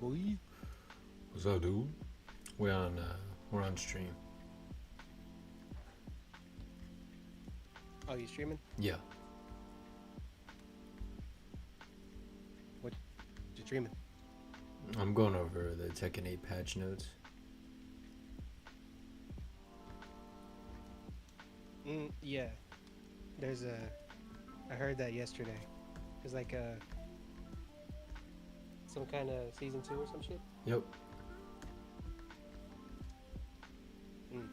boy? What's up, dude? We're on stream. Oh, you streaming? Yeah. What you streaming? I'm going over the Tekken 8 patch notes. Yeah. There's a. I heard that yesterday. There's like a. Some kind of season 2 or some shit. Yep. Mm.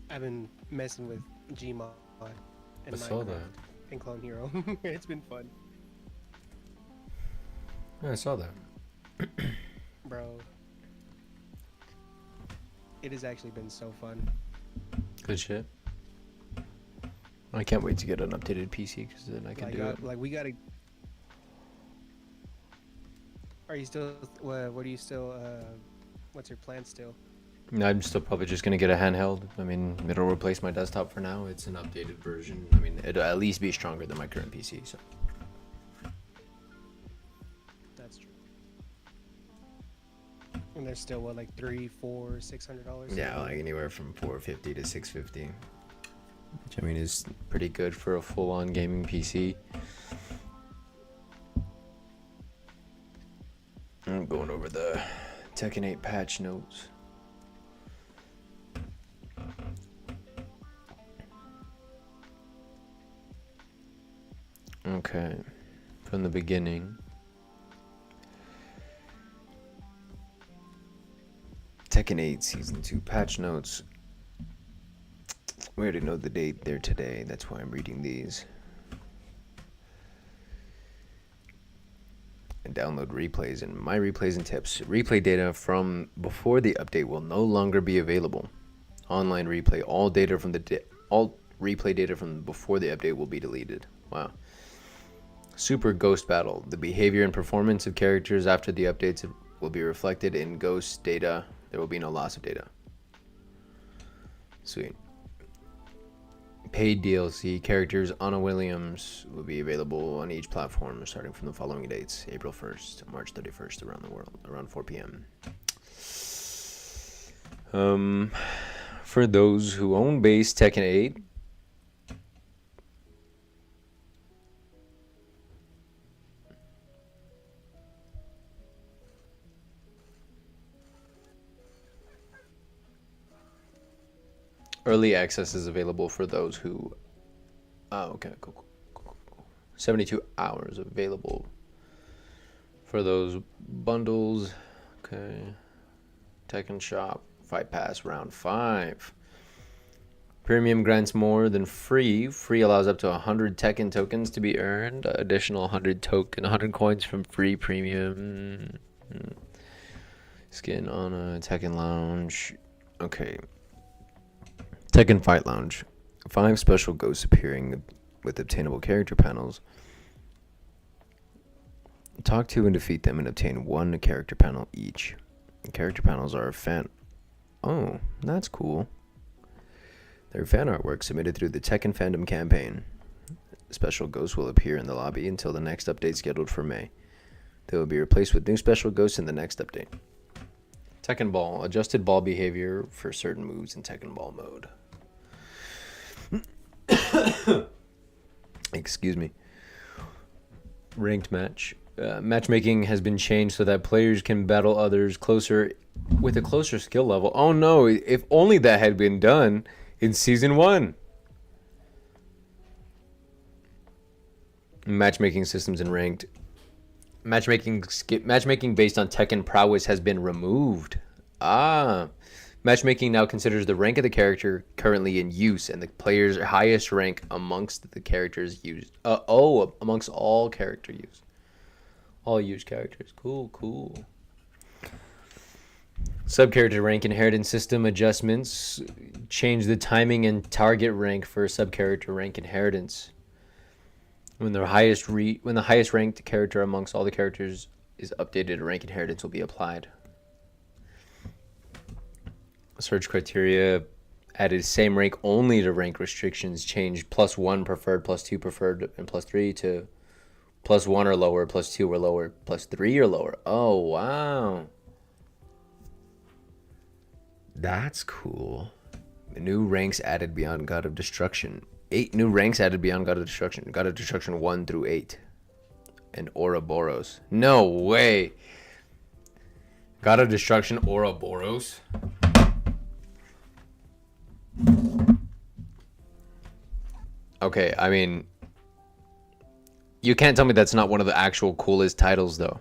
I've been messing with Gmod and I saw Minecraft that. and Clone Hero. It's been fun, Yeah, I saw that. bro. It has actually been so fun. Good shit. I can't wait to get an updated PC because then I can do it. Like we gotta. Are you still? What are you still? What's your plan still? I'm still probably just gonna get a handheld. I mean, it'll replace my desktop for now. It's an updated version. I mean, it'll at least be stronger than my current PC. So. That's true. And there's still what, like $300, $400, $600? Yeah, like anywhere from $450 to $650, which I mean is pretty good for a full-on gaming PC. I'm going over the Tekken 8 patch notes. Okay, from the beginning. Tekken 8 Season 2 patch notes. We already know the date there today, that's why I'm reading these. And download replays and my replays and tips. Replay data from before the update will no longer be available. Online replay, all replay data from before the update will be deleted. Wow. Super Ghost Battle. The behavior and performance of characters after the updates will be reflected in Ghost data. There will be no loss of data. Sweet. Paid DLC characters. Anna Williams will be available on each platform starting from the following dates: April 1st to March 31st around the world, around 4 p.m. For those who own base Tekken 8, early access is available for those who. Oh, okay, cool. 72 hours available for those bundles. Okay. Tekken Shop, Fight Pass Round 5. Premium grants more than free. Free allows up to 100 Tekken tokens to be earned. Additional 100 coins from free premium. Skin on a Tekken Lounge. Okay. Tekken Fight Lounge. 5 special ghosts appearing with obtainable character panels. Talk to and defeat them and obtain 1 character panel each. The character panels are Oh, that's cool. They're fan artwork submitted through the Tekken fandom campaign. Special ghosts will appear in the lobby until the next update scheduled for May. They will be replaced with new special ghosts in the next update. Tekken Ball. Adjusted ball behavior for certain moves in Tekken Ball mode. Excuse me. Ranked match. Matchmaking has been changed so that players can battle others with a closer skill level. Oh no, if only that had been done in Season 1. Matchmaking systems and ranked. Matchmaking based on Tekken prowess has been removed. Matchmaking now considers the rank of the character currently in use and the player's highest rank amongst the characters used. Amongst all character use. All used characters. Cool. Sub-character rank inheritance system adjustments. Change the timing and target rank for sub-character rank inheritance. When the highest ranked character amongst all the characters is updated, rank inheritance will be applied. Search criteria added same rank only to rank restrictions. Changed +1 preferred, +2 preferred, and +3 to +1 or lower, +2 or lower, +3 or lower. Oh, wow. That's cool. New ranks added beyond God of Destruction. 8 new ranks added beyond God of Destruction. God of Destruction 1 through 8. And Ouroboros. No way. God of Destruction Ouroboros. Okay, I mean, you can't tell me that's not one of the actual coolest titles, though.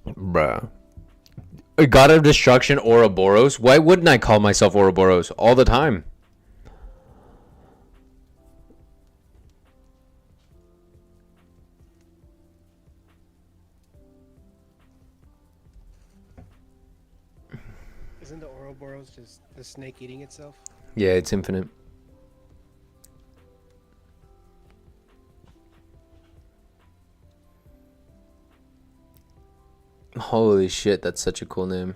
Bruh. A God of Destruction Ouroboros? Why wouldn't I call myself Ouroboros all the time? Isn't the Ouroboros just the snake eating itself? Yeah, it's infinite. Holy shit, that's such a cool name.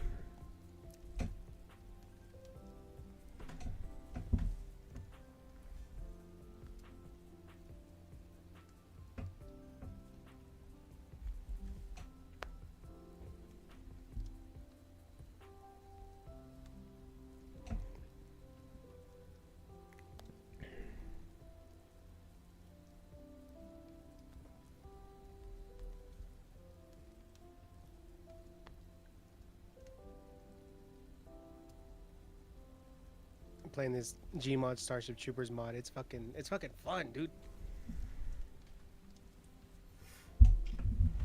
I'm playing this Gmod Starship Troopers mod. It's fucking fun, dude.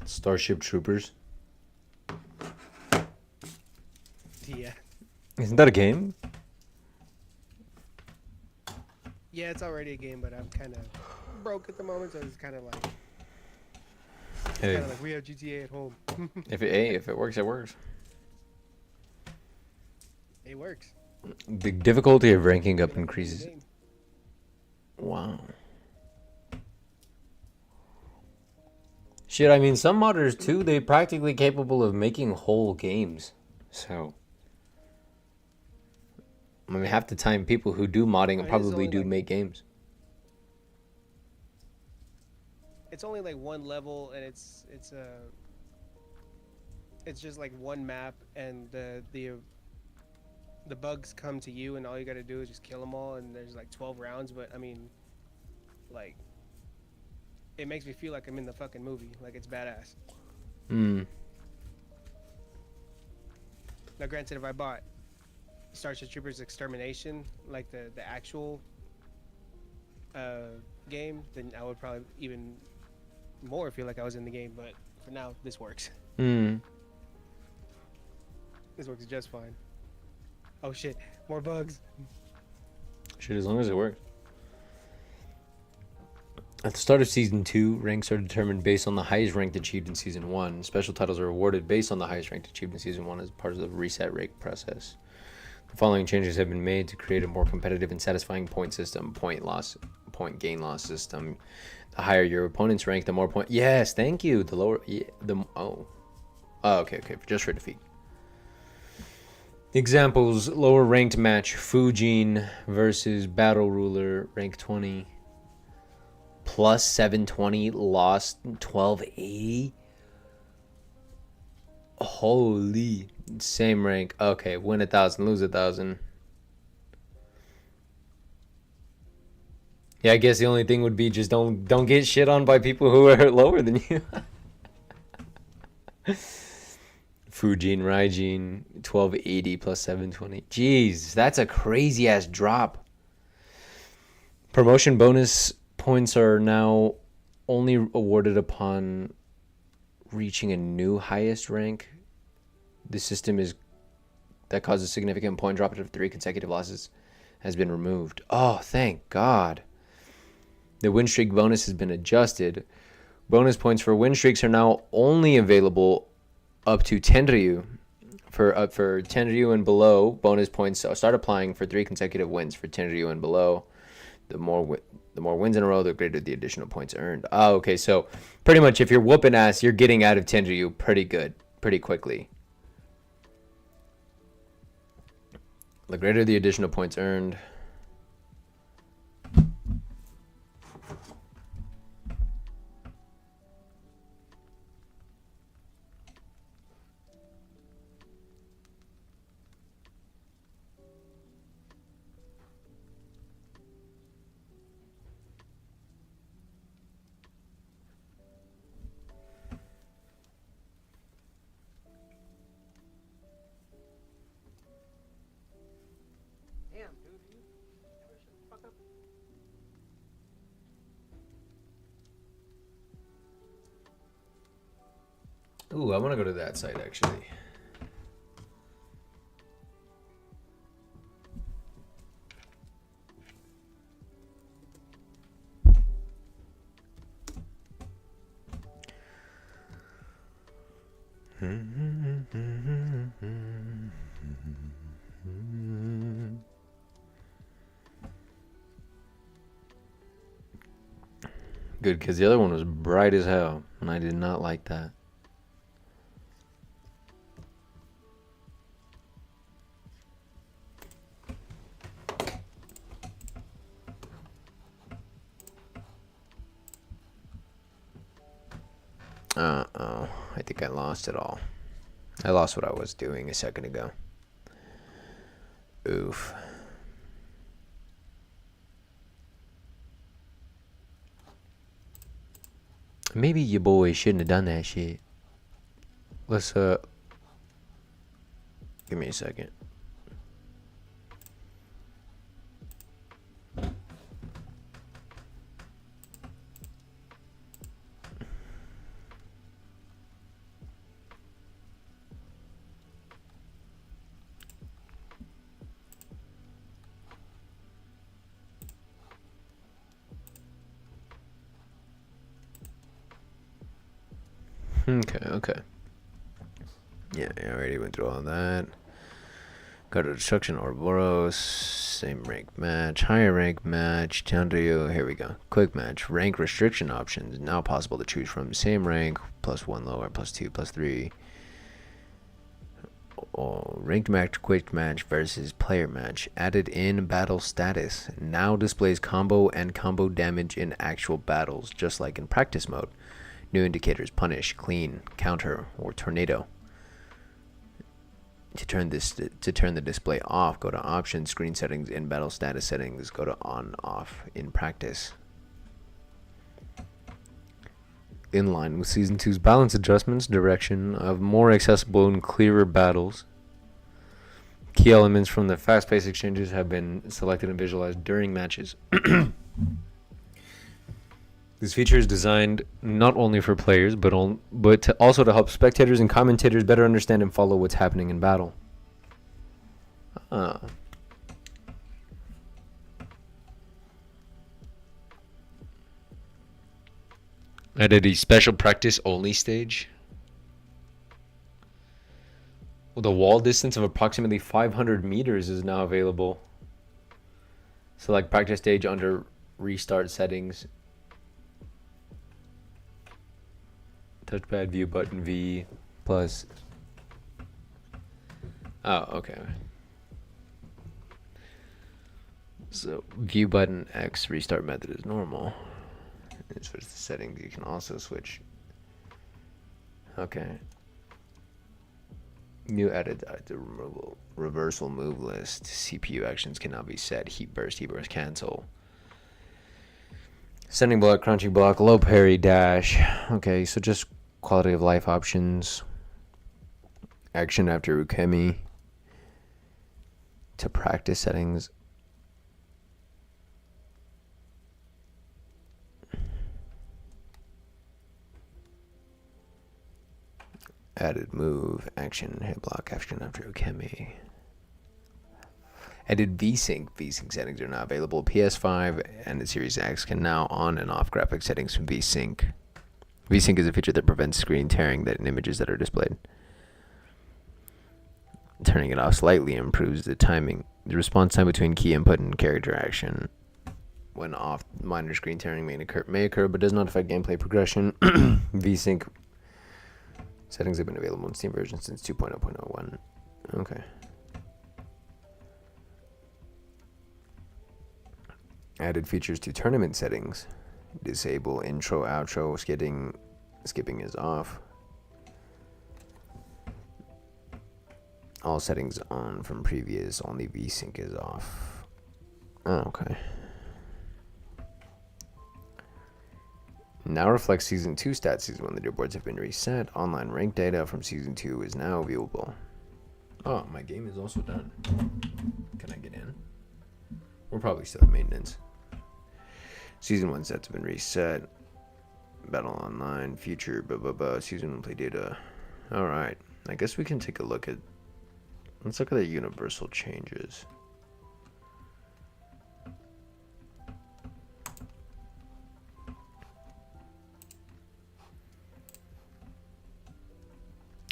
Starship Troopers. Yeah. Isn't that a game? Yeah, it's already a game, but I'm kind of broke at the moment, so it's kind of like, Hey, we have GTA at home. if it works, it works. It works. The difficulty of ranking Feel up like I'm in the increases. game. Wow. Shit, I mean, some modders too, they're practically capable of making whole games. So, I mean, half the time people who do modding It is probably only do like- make games. It's only like one level, and it's just like one map, and the bugs come to you, and all you gotta do is just kill them all, and there's like 12 rounds. But I mean, like, it makes me feel like I'm in the fucking movie. Like, it's badass. Hmm. Now, granted, if I bought Starship Troopers Extermination, like the actual game, then I would probably even more feel like I was in the game. But for now, this works. Hmm. This works just fine. Oh shit, more bugs. Shit, as long as it works. At the start of Season 2, ranks are determined based on the highest rank achieved in Season 1. Special titles are awarded based on the highest rank achieved in Season 1 as part of the reset rank process. The following changes have been made to create a more competitive and satisfying point system, point gain loss system. The higher your opponent's rank, the more point. Yes, thank you. The lower, yeah, okay, just for defeat. Examples: lower ranked match, Fujin versus Battle Ruler, rank 20. Plus 720, lost 1280. Holy, same rank. Okay, win 1,000, lose 1,000. Yeah, I guess the only thing would be just don't get shit on by people who are lower than you. Fujin, Raijin, 1280 plus 720. Jeez, that's a crazy ass drop. Promotion bonus points are now only awarded upon reaching a new highest rank. The system that causes significant point drop of 3 consecutive losses has been removed. Oh, thank God. The win streak bonus has been adjusted. Bonus points for win streaks are now only available up to Tenryu. For Tenryu and below, bonus points start applying for 3 consecutive wins for Tenryu and below. The more wins in a row, the greater the additional points earned. Oh, okay, so pretty much if you're whooping ass, you're getting out of Tenryu pretty good, pretty quickly. The greater the additional points earned. Ooh, I want to go to that site actually. Good, because the other one was bright as hell, and I did not like that. Uh-oh. I think I lost it all. I lost what I was doing a second ago. Oof. Maybe your boy shouldn't have done that shit. Let's, give me a second. Okay. Yeah, I already went through all that. Go to Destruction Ouroboros. Same rank match. Higher rank match. Chandrio. Here we go. Quick match. Rank restriction options. Now possible to choose from. Same rank. +1 lower. +2. +3. Ranked match. Quick match versus player match. Added in battle status. Now displays combo and combo damage in actual battles, just like in practice mode. New indicators: punish, clean, counter, or tornado. To turn the display off, go to options, screen settings, in battle status settings, go to on off in practice. In line with Season 2's balance adjustments, direction of more accessible and clearer battles. Key elements from the fast-paced exchanges have been selected and visualized during matches. This feature is designed not only for players, but also to help spectators and commentators better understand and follow what's happening in battle. Added a special practice-only stage. Well, the wall distance of approximately 500 meters is now available. Select practice stage under restart settings. Touchpad view button V plus. Oh, okay. So view button X, restart method is normal. And switch the settings. You can also switch. Okay. New edit reversal move list. CPU actions can now be set. Heat burst cancel. Sending block, crouching block, low parry, dash. Okay, so just quality of life options. Action after Ukemi. To practice settings. Added move, action, hit block, action after Ukemi. Added VSync. VSync settings are now available. PS5 and the Series X can now on and off graphic settings from VSync. VSync is a feature that prevents screen tearing in images that are displayed. Turning it off slightly improves the timing. The response time between key input and character action. When off, minor screen tearing may occur, but does not affect gameplay progression. VSync settings have been available in Steam version since 2.0.01. Okay. Added features to tournament settings. Disable intro, outro, skipping is off. All settings on from previous, only VSync is off. Oh, okay. Now reflects Season 2 stats. Season 1 leaderboards have been reset. Online rank data from Season 2 is now viewable. Oh, my game is also done. Can I get in? We're probably still in maintenance. Season 1 sets have been reset. Battle online, future, Season 1 play data. All right. I guess we can take a look at. Let's look at the universal changes.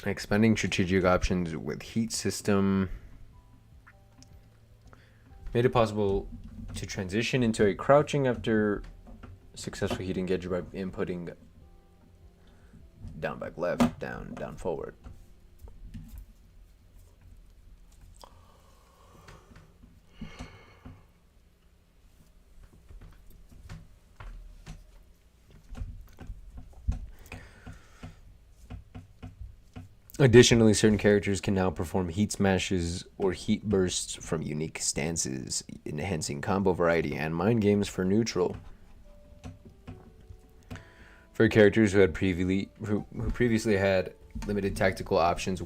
Expanding strategic options with heat system made it possible to transition into a crouching after successful heat engagement by inputting down, back, left, down, down, forward. Additionally, certain characters can now perform heat smashes or heat bursts from unique stances, enhancing combo variety and mind games for neutral. For characters who previously had limited tactical options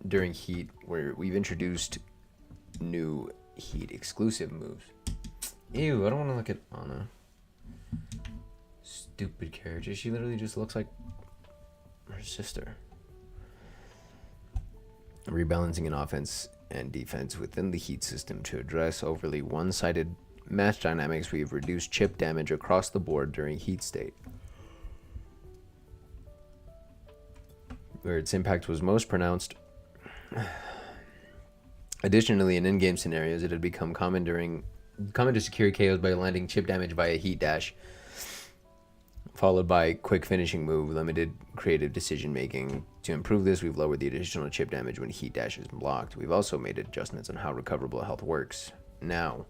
during heat, where we've introduced new heat exclusive moves. Ew, I don't want to look at Ana. Stupid character. She literally just looks like her sister. Rebalancing an offense and defense within the heat system to address overly one-sided match dynamics, we've reduced chip damage across the board during heat state, where its impact was most pronounced. Additionally, in in-game scenarios, it had become common to secure KOs by landing chip damage via heat dash, followed by quick finishing move, limited creative decision making. To improve this, we've lowered the additional chip damage when heat dash is blocked. We've also made adjustments on how recoverable health works. Now,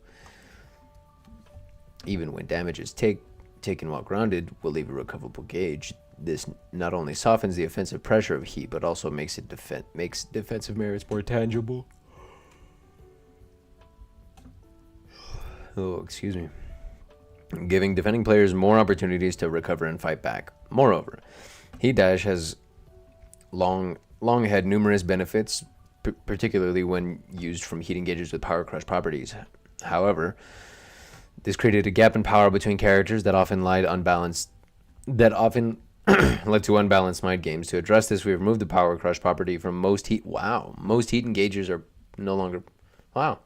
even when damage is taken while grounded, will leave a recoverable gauge. This not only softens the offensive pressure of heat, but also makes defensive merits more tangible. Oh, excuse me. Giving defending players more opportunities to recover and fight back. Moreover, heat dash has long had numerous benefits, particularly when used from heat engagers with power crush properties. However, this created a gap in power between characters that often led to unbalanced mind games. To address this, we have removed the power crush property from most heat. Wow, most heat engagers are no longer. Wow.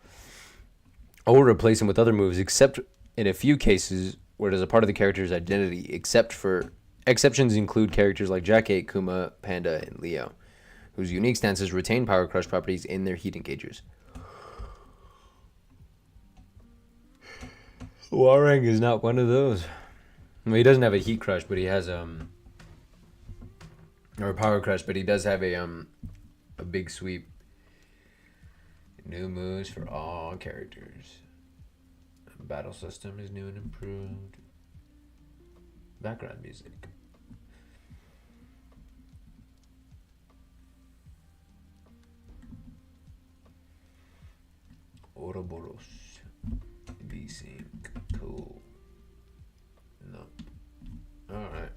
Or replace them with other moves, except in a few cases where it is a part of the character's identity. Exceptions include characters like Jack 8, Kuma, Panda, and Leo, whose unique stances retain power crush properties in their heat engagers. Warang is not one of those. Well, he doesn't have a heat crush, but he has or a power crush, but he does have a big sweep. New moves for all characters. Battle system is new and improved. Background music. Ouroboros. VSync. Cool. No. Alright.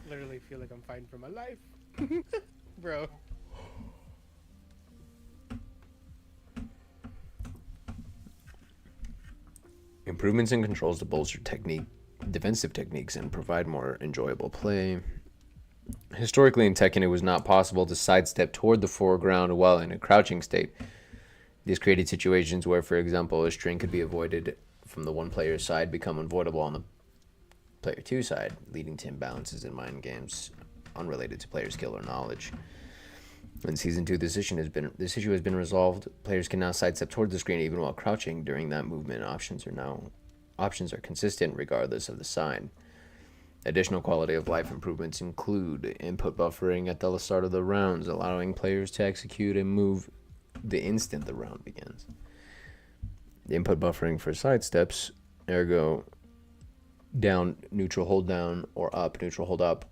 Literally feel like I'm fighting for my life. Bro. Improvements in controls to bolster defensive techniques and provide more enjoyable play. Historically in Tekken, it was not possible to sidestep toward the foreground while in a crouching state. This created situations where, for example, a string could be avoided from the one player's side become unavoidable on the player 2 side, leading to imbalances in mind games unrelated to player skill or knowledge. In Season 2, this issue has been resolved. Players can now sidestep toward the screen even while crouching. During that movement, options are consistent regardless of the side. Additional quality of life improvements include input buffering at the start of the rounds, allowing players to execute a move the instant the round begins. The input buffering for sidesteps, ergo down, neutral, hold down, or up, neutral, hold up,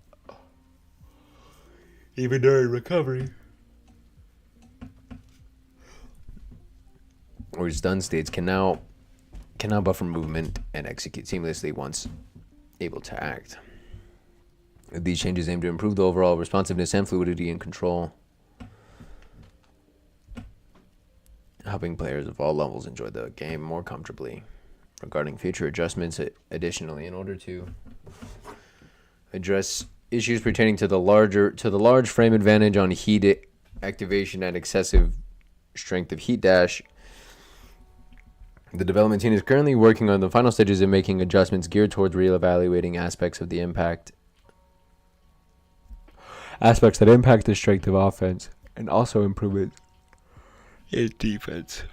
even during recovery. Or stun states can now buffer movement and execute seamlessly once able to act. These changes aim to improve the overall responsiveness and fluidity in control. helping players of all levels enjoy the game more comfortably. Regarding future adjustments, additionally, in order to address issues pertaining to the large frame advantage on heat activation and excessive strength of heat dash, the development team is currently working on the final stages of making adjustments geared towards reevaluating aspects that impact the strength of offense and also improvements in defense.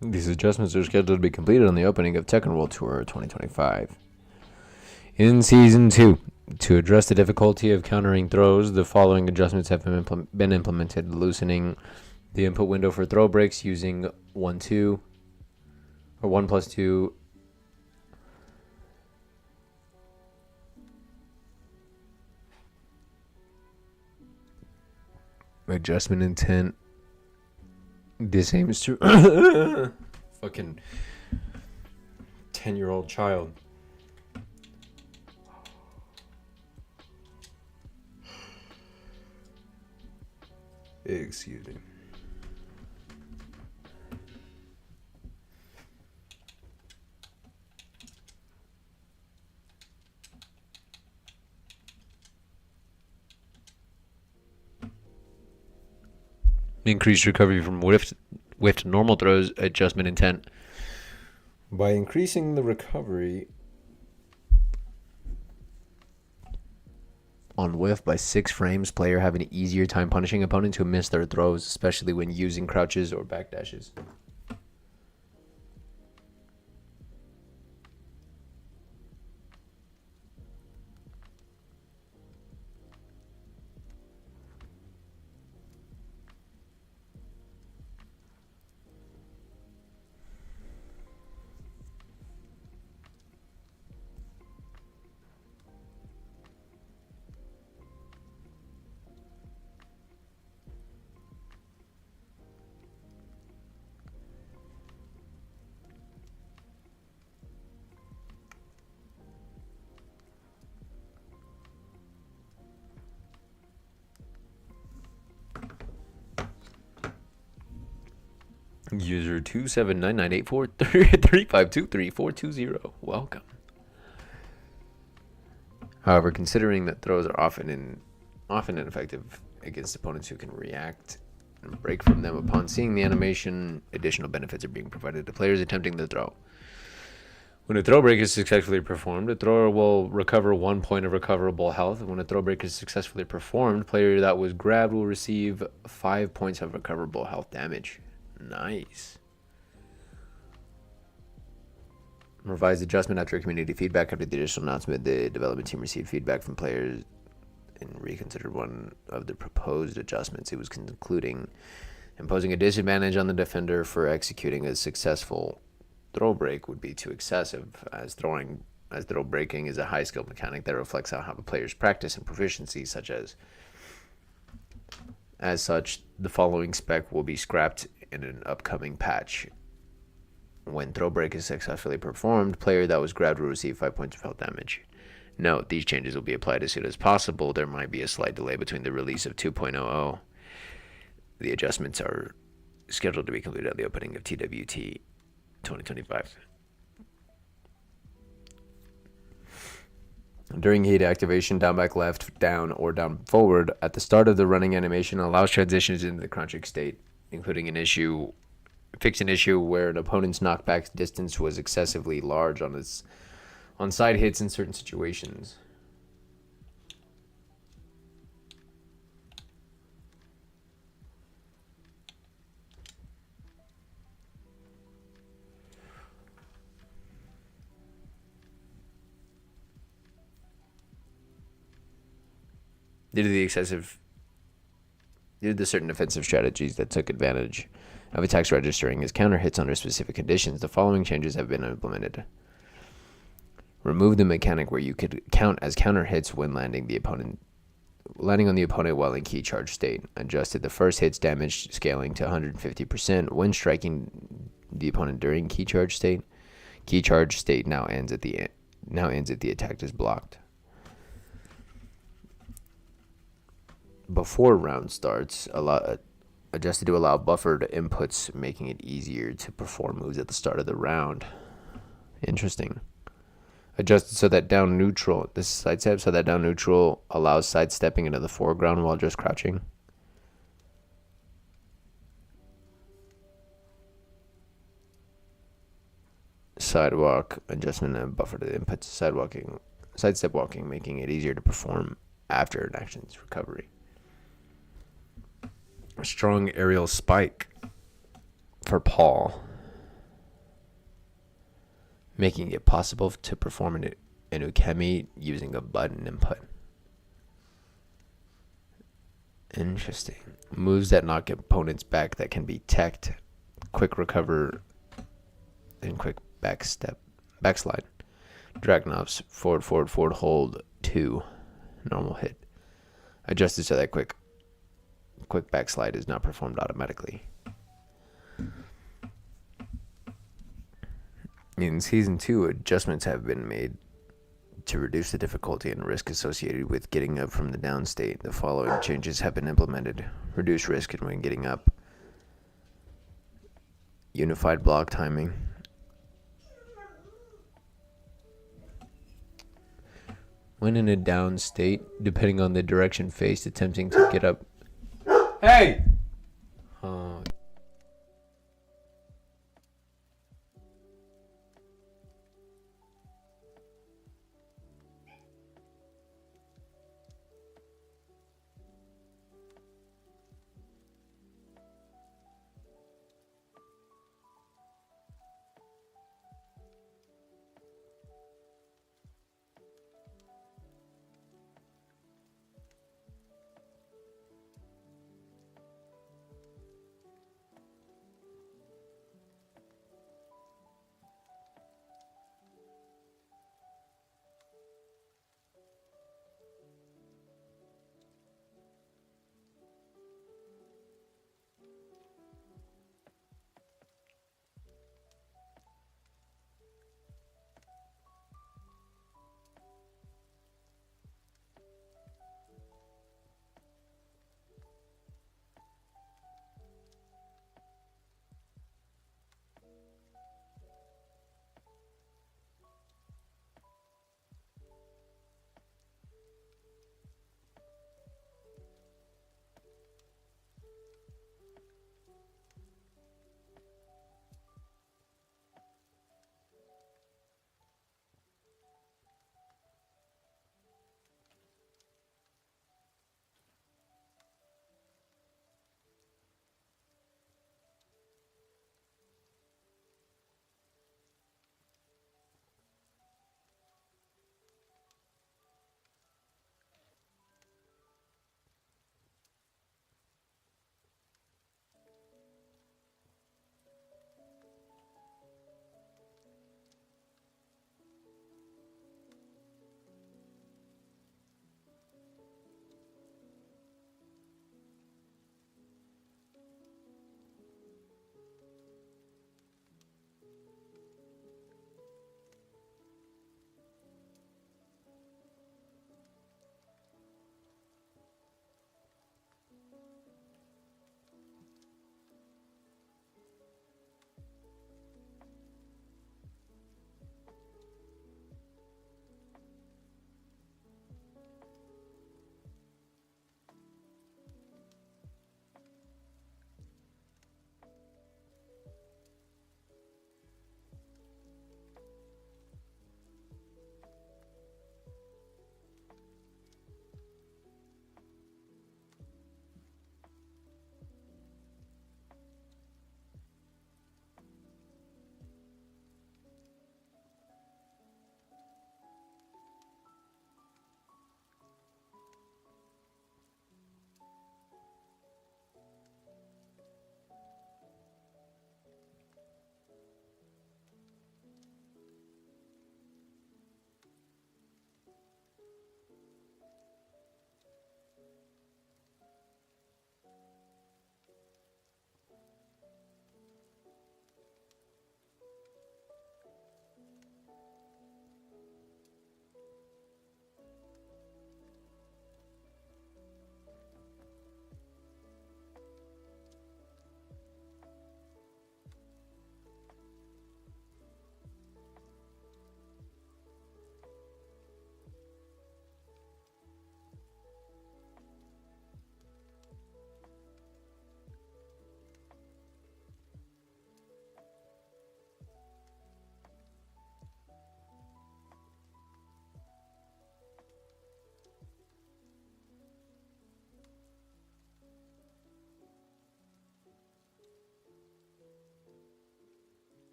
These adjustments are scheduled to be completed on the opening of Tekken World Tour 2025. In Season 2, to address the difficulty of countering throws, the following adjustments have been implemented, loosening the input window for throw breaks using 1+2 adjustment intent. This aims to fucking 10-year-old child. Excuse me. Increased recovery from whiffed normal throws, adjustment intent. By increasing the recovery on whiff by 6 frames, player have an easier time punishing opponents who miss their throws, especially when using crouches or backdashes. User 2799843523420. Welcome. However, considering that throws are often ineffective against opponents who can react and break from them upon seeing the animation, additional benefits are being provided to players attempting the throw. When a throw break is successfully performed, a thrower will recover 1 point of recoverable health. When a throw break is successfully performed, player that was grabbed will receive 5 points of recoverable health damage. Nice. Revised adjustment after community feedback. After the initial announcement, the development team received feedback from players and reconsidered one of the proposed adjustments. It was concluding imposing a disadvantage on the defender for executing a successful throw break would be too excessive, as throw breaking is a high skill mechanic that reflects how a player's practice and proficiency, as such, the following spec will be scrapped in an upcoming patch. When throw break is successfully performed, player that was grabbed will receive 5 points of health damage. Note, these changes will be applied as soon as possible. There might be a slight delay between the release of 2.00. The adjustments are scheduled to be completed at the opening of TWT 2025. During heat activation, down back left, down, or down forward at the start of the running animation allows transitions into the crouching state, including fix an issue where an opponent's knockback distance was excessively large on side hits in certain situations. Due to the certain defensive strategies that took advantage of attacks registering as counter hits under specific conditions, the following changes have been implemented. Remove the mechanic where you could count as counter hits when landing on the opponent while in key charge state. Adjusted the first hit's damage scaling to 150% when striking the opponent during key charge state. Key charge state now ends at the attack is blocked. Before round starts, adjusted to allow buffered inputs, making it easier to perform moves at the start of the round. Interesting. Adjusted so that down neutral, this is sidestep, so that down neutral allows sidestepping into the foreground while just crouching. Sidewalk adjustment and buffer to the inputs. Sidestep walking, making it easier to perform after an action's recovery. A strong aerial spike for Paul, making it possible to perform an ukemi using a button input. Interesting. Moves that knock opponents back that can be teched. Quick recover and quick backslide. Dragunov's forward hold 2. Normal hit. Adjusted so that quick backslide is not performed automatically. In Season 2, adjustments have been made to reduce the difficulty and risk associated with getting up from the down state. The following changes have been implemented. Reduce risk when getting up. Unified block timing. When in a down state, depending on the direction faced, attempting to get up. Hey!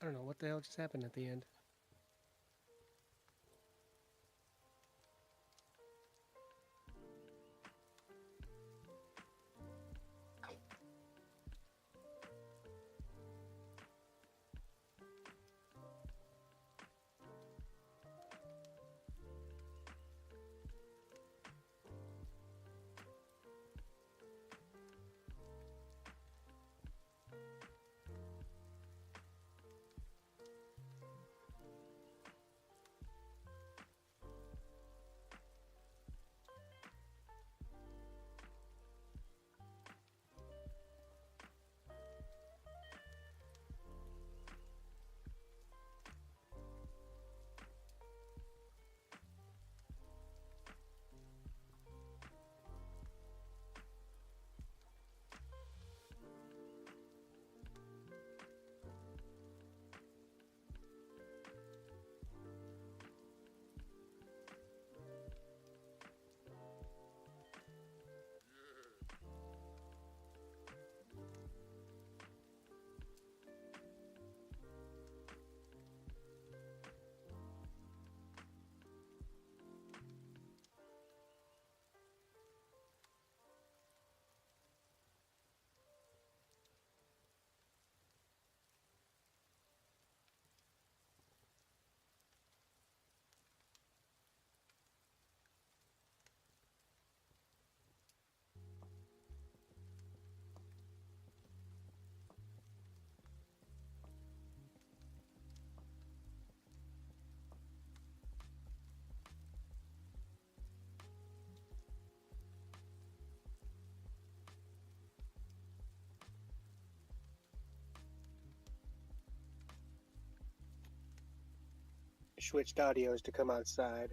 I don't know what the hell just happened at the end. Switched audios to come outside.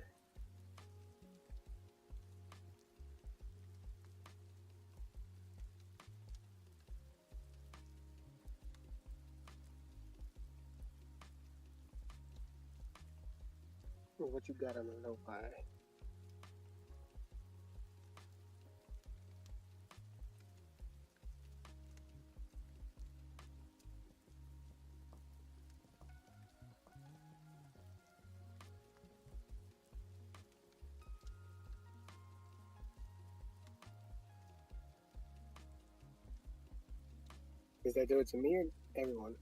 What you got on the lo-fi? Does that do it to me or everyone?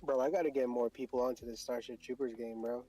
Bro, I gotta get more people onto this Starship Troopers game, bro.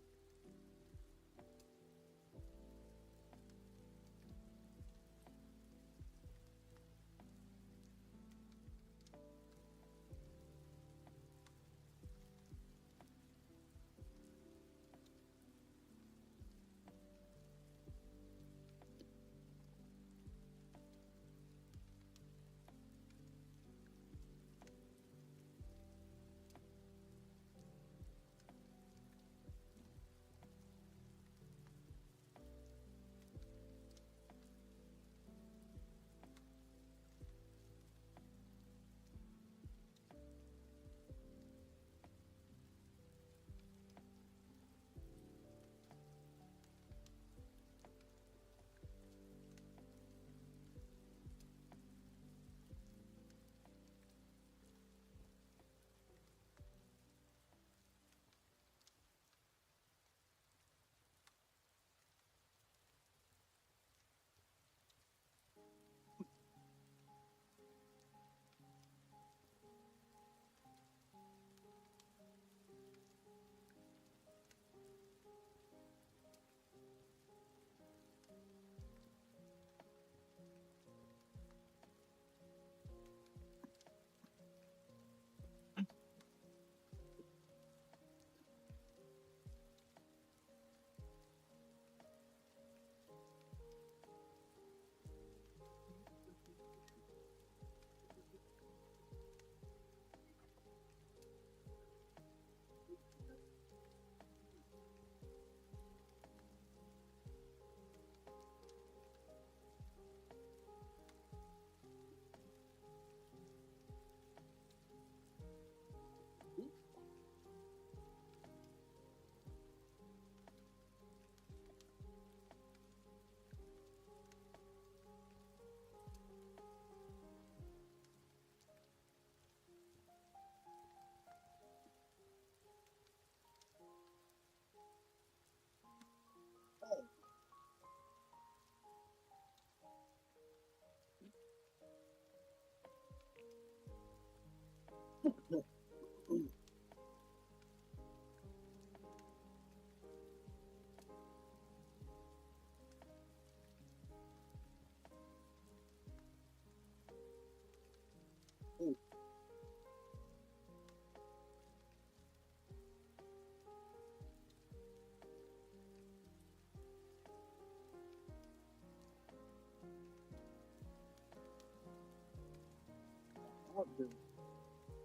Oh, dude.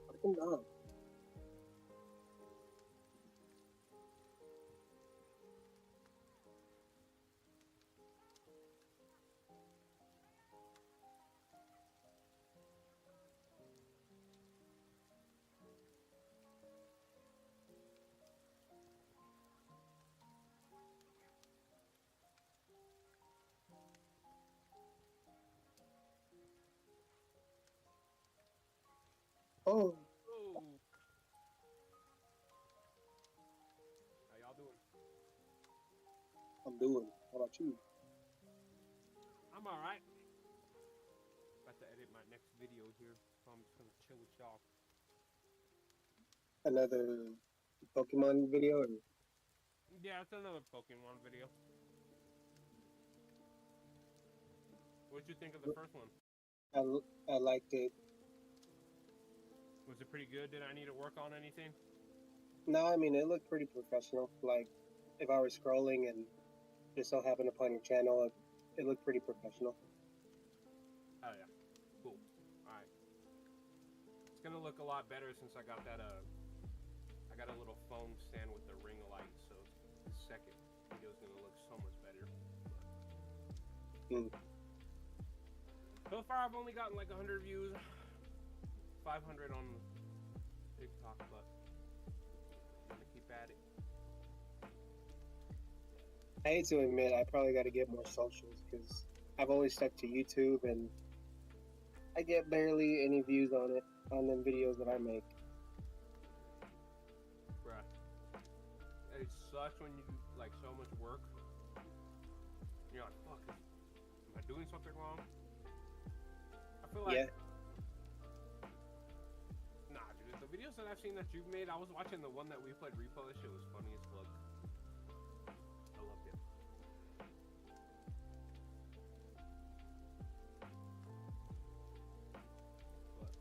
Fucking dog. Oh, Oh. How y'all doing? I'm doing. How about you? I'm alright. About to edit my next video here, so I'm just gonna chill with y'all. Another Pokemon video? Or Yeah, it's another Pokemon video. What'd you think of the first one? I liked it. Was it pretty good? Did I need to work on anything? No, I mean, it looked pretty professional. Like, if I were scrolling and just so happened upon your channel, it looked pretty professional. Oh yeah. Cool. Alright. It's gonna look a lot better since I got that I got a little phone stand with the ring light, so the second video's gonna look so much better. Mm. So far I've only gotten like 100 views, 500 on TikTok, but I'm gonna keep at it. I hate to admit, I probably got to get more socials because I've always stuck to YouTube and I get barely any views on it, on them videos that I make. Bruh. It sucks when you do like so much work. You're like, fuck, am I doing something wrong? I feel like, Yeah. nah, dude, if the videos that I've seen that you've made, I was watching the one that we played repo. That shit was funny as fuck. I loved it. But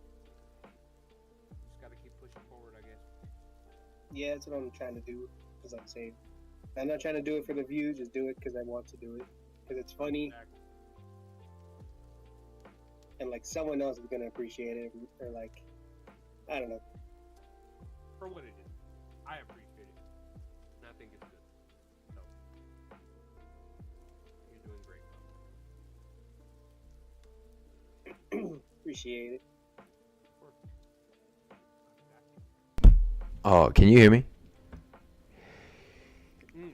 just gotta keep pushing forward, I guess. Yeah, that's what I'm trying to do. Because I'm saying, I'm not trying to do it for the views. Just do it because I want to do it. Because it's funny, Exactly. and like someone else is gonna appreciate it, or like, I don't know. For what it is, I appreciate it, and I think it's good. So you're doing great, bro. Appreciate it. Oh, can you hear me? Mm.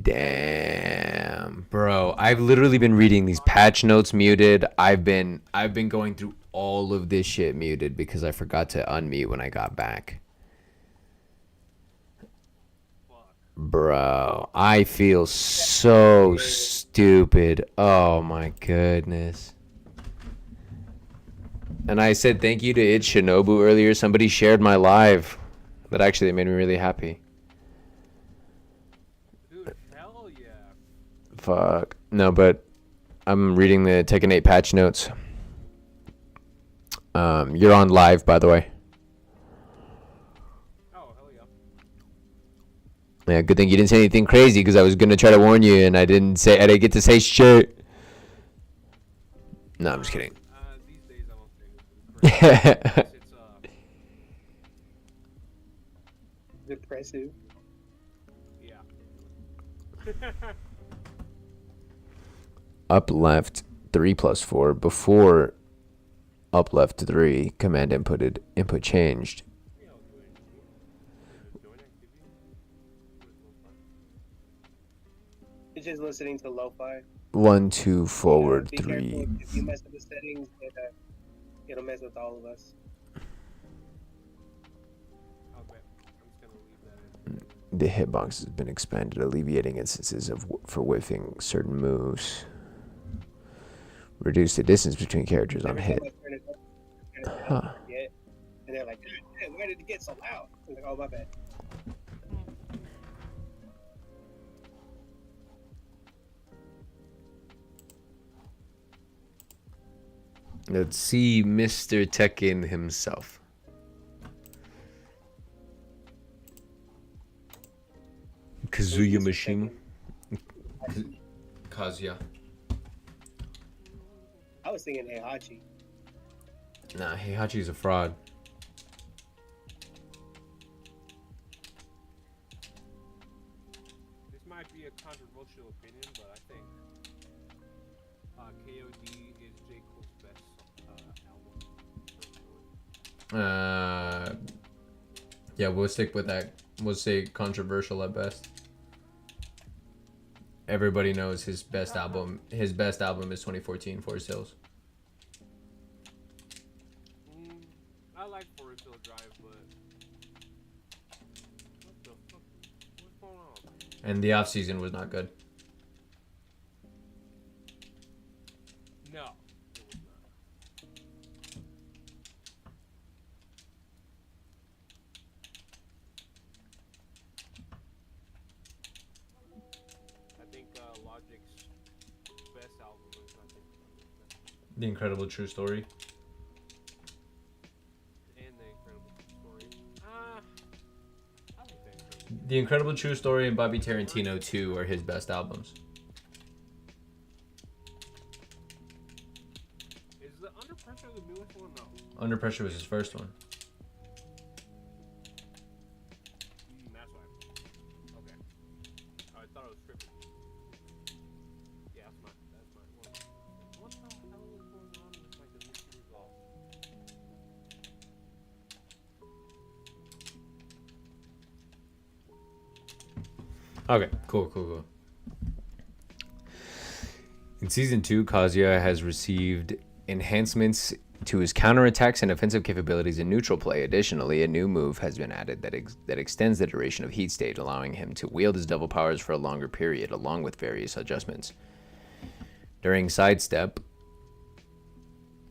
Damn, bro. I've literally been reading these patch notes muted. I've been going through all of this shit muted because I forgot to unmute when I got back. Fuck. Bro, I feel so stupid. Oh my goodness. And I said thank you to It Shinobu earlier. Somebody shared my live. That actually made me really happy. Dude, hell yeah. Fuck. No, but I'm reading the Tekken 8 patch notes. You're on live, by the way. Oh, hell yeah. Yeah, good thing you didn't say anything crazy because I was gonna try to warn you and I didn't get to say shit. No, I'm just kidding. These days I won't say anything crazy. It's Depressive. yeah. Up left 3+4 before up left 3 command input changed. It's just listening to lo-fi. 1 2 forward Be 3. careful. If you mess with the settings, it'll mess with all of us. I'll bet. I'm just gonna leave that in. The hitbox has been expanded, alleviating instances for whiffing certain moves. Reduce the distance between characters on Every hit. time I turn it up, Huh. yeah. And they're like, "Hey, why did it get so loud?" I'm like, oh, my bad. Let's see Mr. Tekken himself. Kazuya Mishima. Kazuya. I was thinking Heihachi. Nah, Heihachi's a fraud. This might be a controversial opinion, but I think KOD is J. Cole's best album. Yeah, we'll stick with that. We'll say controversial at best. Everybody knows his best album. His best album is 2014 Forest Hills. I like Forest Hill Drive, but what the fuck? What's going on? And the off season was not good. No, it was not. I think Logic's best album is The Incredible True Story. and The Incredible Story. I like The Incredible. The Incredible True Story and Bobby Tarantino 2 are his best albums. Is the Under Pressure the newest one? No. Under Pressure was his first one. That's why. Okay. Oh, I thought it was tripping. Yeah, that's my one. What the hell is going on with like the mystery resolve? Okay, cool. In Season 2, Kazuya has received enhancements to his counterattacks and offensive capabilities in neutral play. Additionally, a new move has been added that extends the duration of Heat State, allowing him to wield his double powers for a longer period, along with various adjustments. During Sidestep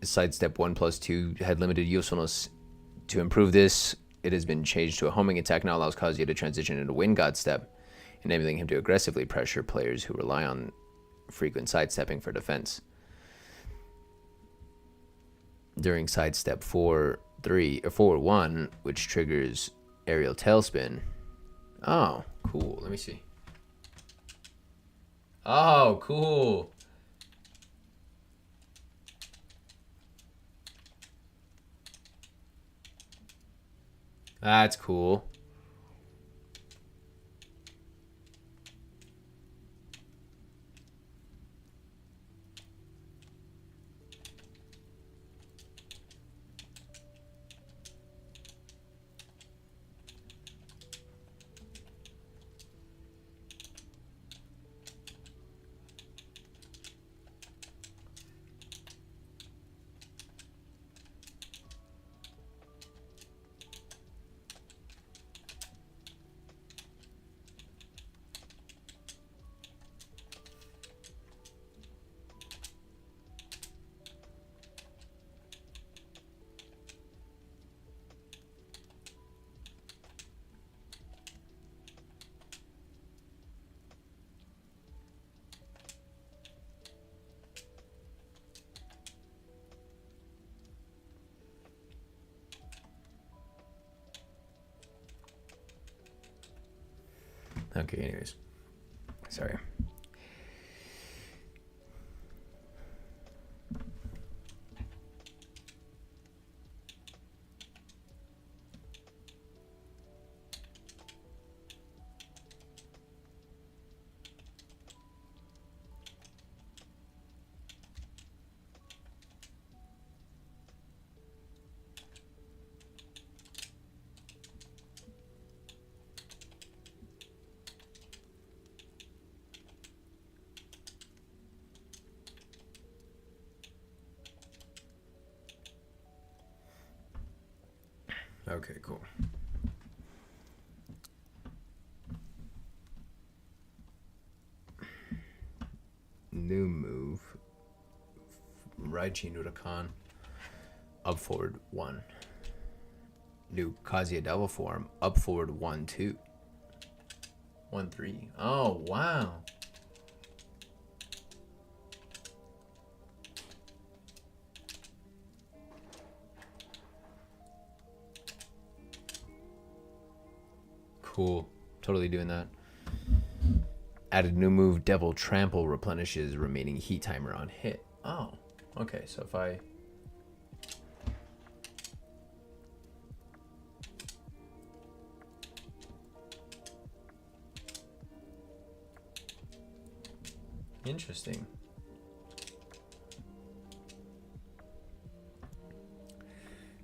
1+2 had limited usefulness. To improve this, it has been changed to a homing attack, now allows Kazuya to transition into Wind God Step, enabling him to aggressively pressure players who rely on frequent sidestepping for defense. During sidestep 4-1, which triggers aerial tailspin. Oh, cool. Let me see. Oh, cool. That's cool. Okay, anyways. Sorry. Okay, cool. New move. Raichi Nurakan. Up forward 1. New Kazuya Devil form. Up forward 1-2. 1-3. Oh, wow. Cool. Totally doing that. Added new move, Devil Trample replenishes remaining heat timer on hit. Oh, okay. So if I... Interesting.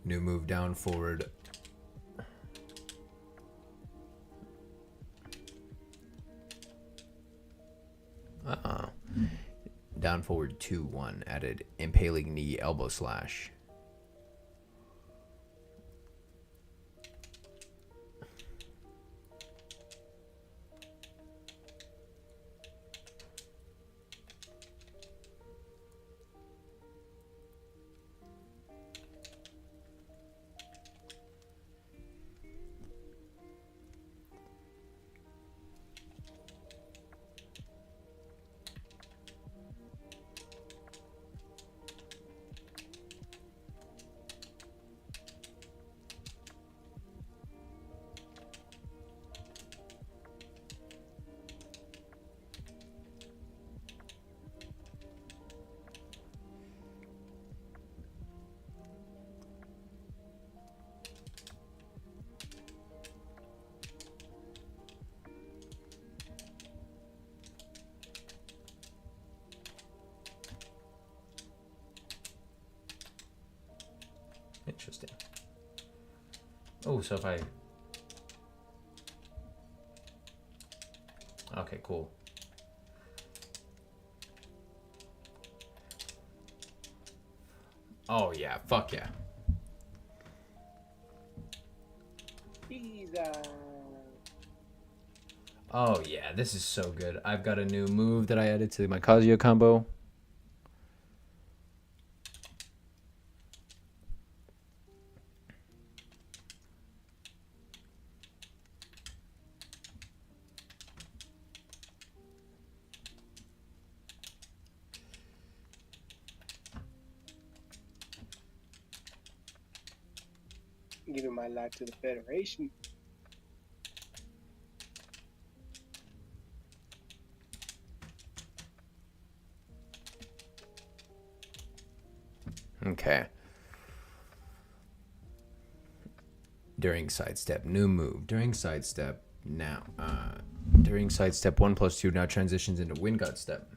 New move, down forward. Down forward 2-1, added impaling knee elbow slash. Interesting. Oh, so if I... Okay, cool. Oh, yeah. Fuck yeah. Jesus. Oh, yeah. This is so good. I've got a new move that I added to my Kazuya combo. giving my life to the Federation. Okay. During sidestep, new move. During sidestep, now. During sidestep, 1+2 now transitions into wind gut step.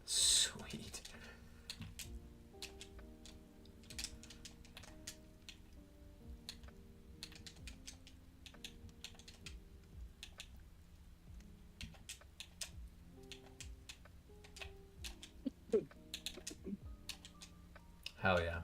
Sweet. Hell yeah.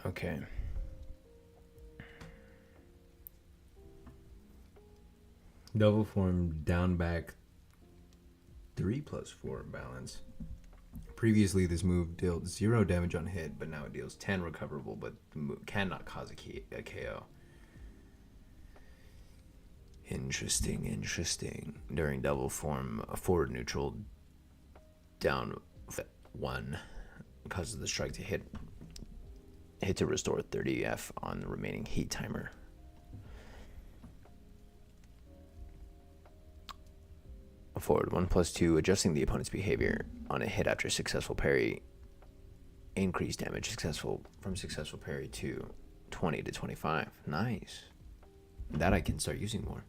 Okay. Double form down back 3+4 balance. Previously, this move dealt 0 damage on hit, but now it deals 10 recoverable, but cannot cause a KO. Interesting. During double form, a forward neutral down 1 causes the strike to hit to restore 30 F on the remaining heat timer. Forward 1+2, adjusting the opponent's behavior on a hit after successful parry. Increase damage from successful parry to 20 to 25. Nice. That I can start using more.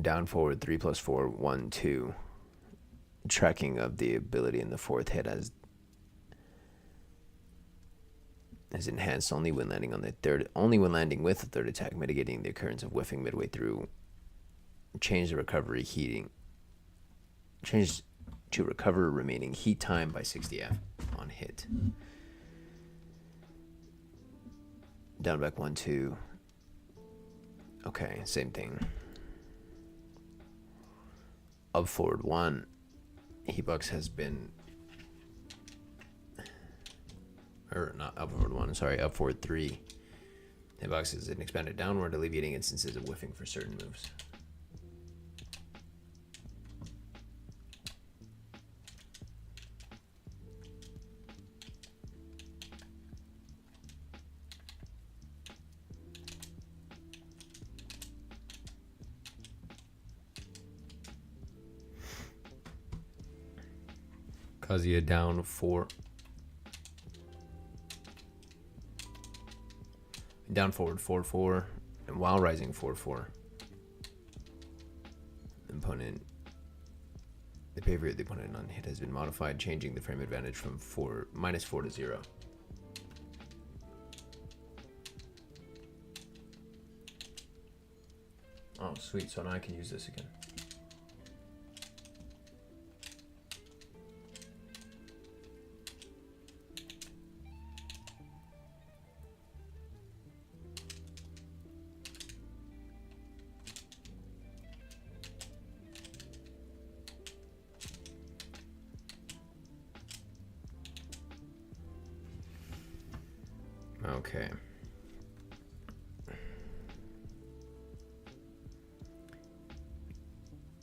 Down forward 3+4, 1, 2. Tracking of the ability in the fourth hit is enhanced only when landing with the third attack, mitigating the occurrence of whiffing midway through. Change to recover remaining heat time by 60 F on hit. Down back 1, 2. Okay, same thing. Up forward 1. Heatbox has been, or not up forward 1, sorry, up forward 3. Hitbox is an expanded downward, alleviating instances of whiffing for certain moves. Kazuya down 4. Down forward 4-4, and while rising 4-4. Opponent. The behavior of the opponent on hit has been modified, changing the frame advantage from -4 to 0. Oh, sweet. So now I can use this again. Okay.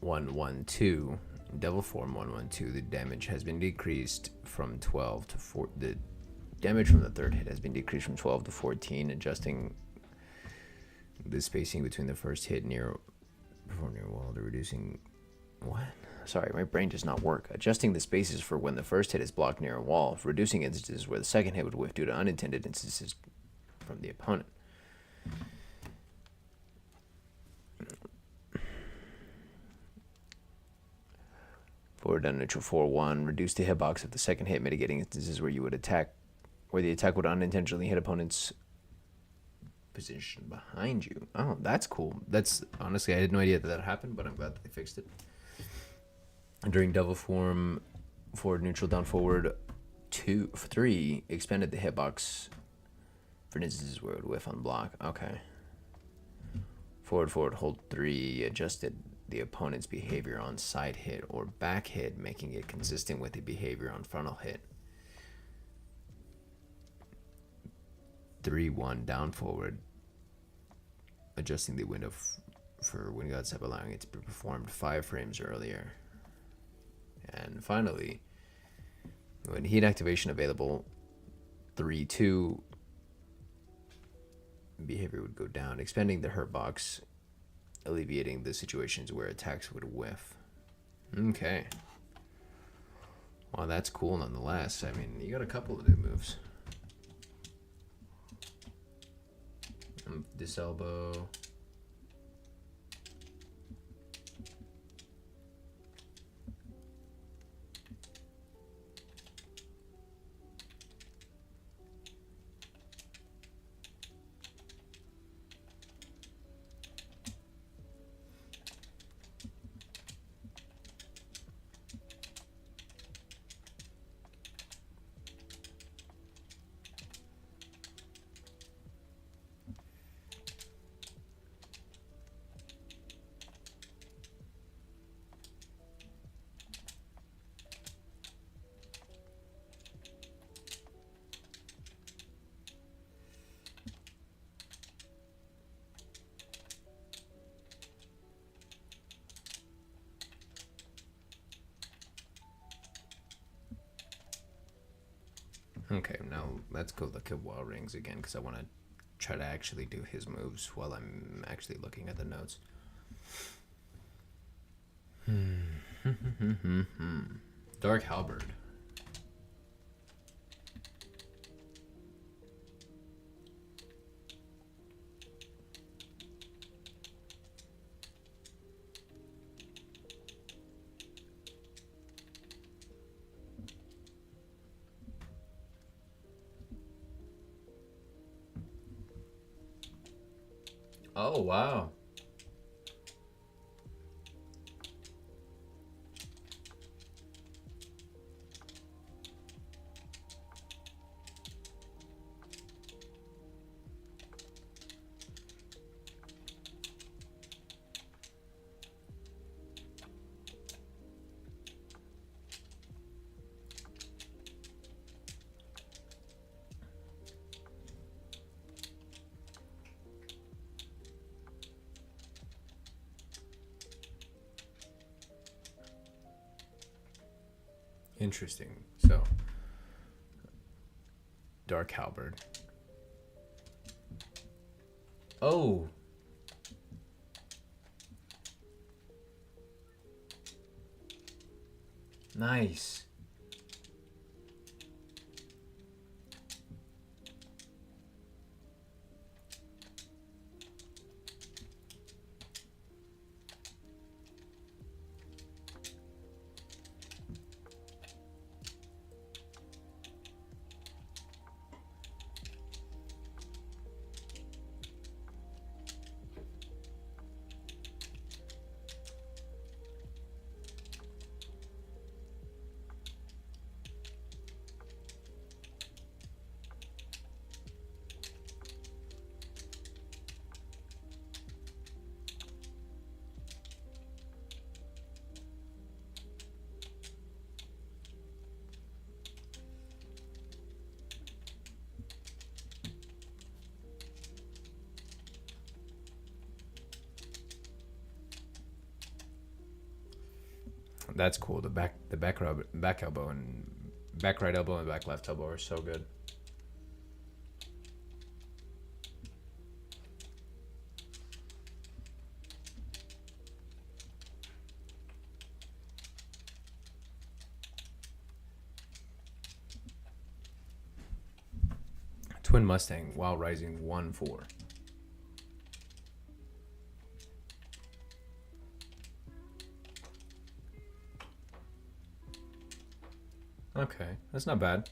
(1-1-2) Devil form 1-1-2. The damage has been decreased from 12 to 4. The damage from the third hit has been decreased from 12 to 14, adjusting the spacing between the first hit before near wall to reducing. What? Sorry, my brain does not work. Adjusting the spaces for when the first hit is blocked near a wall, reducing instances where the second hit would whiff due to unintended instances from the opponent. Forward down neutral 4-1. Reduce the hitbox of the second hit, mitigating instances where the attack would unintentionally hit opponent's position behind you. Oh, that's cool. That's honestly, I had no idea that happened, but I'm glad that they fixed it. During devil form, forward neutral down forward 3 expanded the hitbox for instances where it would whiff on block. Okay. Forward hold 3 adjusted the opponent's behavior on side hit or back hit, making it consistent with the behavior on frontal hit. 3-1 down forward, adjusting the window for Wind God Step, allowing it to be performed 5 frames earlier. And finally, when heat activation available, 3-2 behavior would go down, expanding the hurt box, alleviating the situations where attacks would whiff. Okay. Well, that's cool nonetheless. I mean, you got a couple of new moves. This elbow. Okay, now let's go look at Wall Rings again, because I want to try to actually do his moves while I'm actually looking at the notes. Dark Halberd. Oh, wow. Interesting. So, Dark Halberd. Oh. Nice. that's cool. The back elbow and back right elbow and back left elbow are so good. Twin Mustang while rising 1-4. Okay, that's not bad.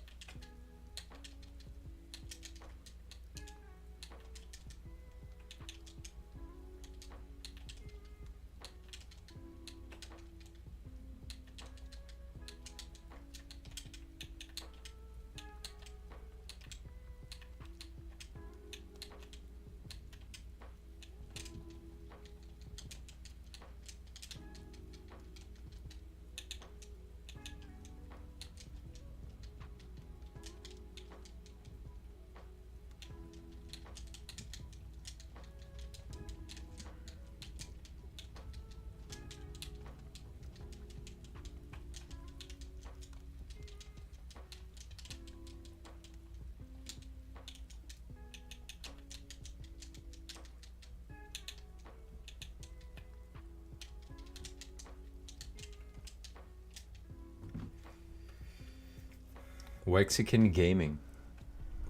Wexican Gaming.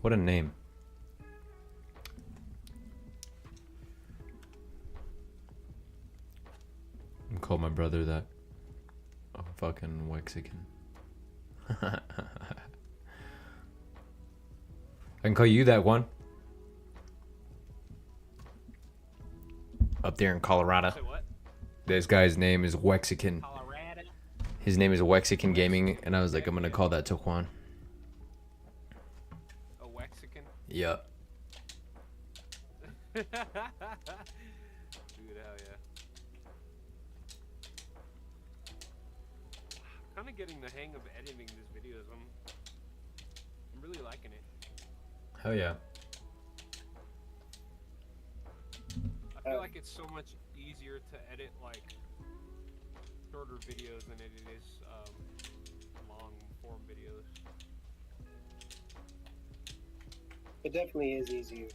What a name. I'm call my brother that. Oh, fucking Wexican. I can call you that one. Up there in Colorado. Say what? This guy's name is Wexican. Colorado. His name is Wexican Gaming, and I was like, I'm gonna call that Toquan. A Wexican? Yup. Dude, hell yeah. I'm kind of getting the hang of editing these videos. I'm really liking it. Hell yeah. I feel like it's so much easier to edit like shorter videos than it is long form videos. It definitely is easier.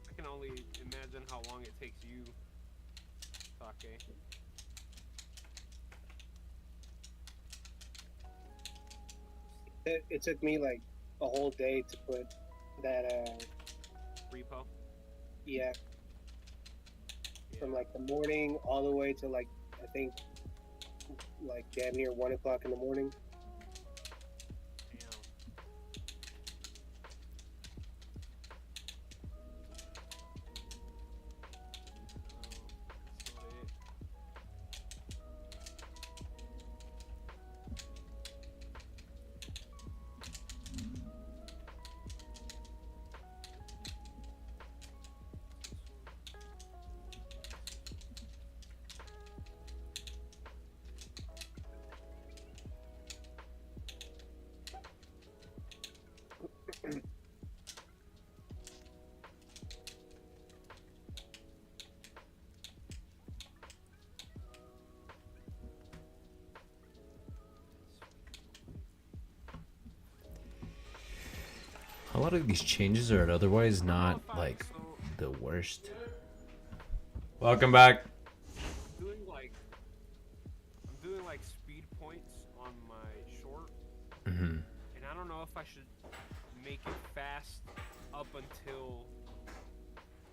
I can only imagine how long it takes you, Sake. It took me like a whole day to put that Repo. yeah, Yeah. from like the morning all the way to like I think like damn near 1 o'clock in the morning. Damn. That's not it. A lot of these changes are otherwise not like So, the worst. Welcome back. doing like I'm doing like speed points on my short, Mm-hmm. and I don't know if I should make it fast up until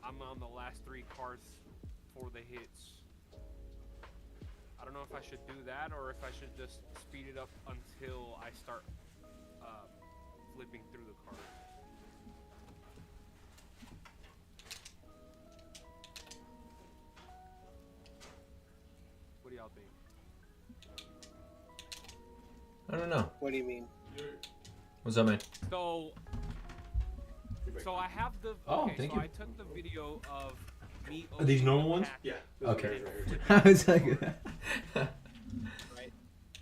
I'm on the last 3 cards for the hits. I don't know if I should do that or if I should just speed it up until I start flipping through the cards. What do y'all think? I don't know. What do you mean? What's up, man? So I have the Oh, okay. thank So you. I took the video of me. Are these opening normal the ones? pack, Yeah. Okay. and I was like, right?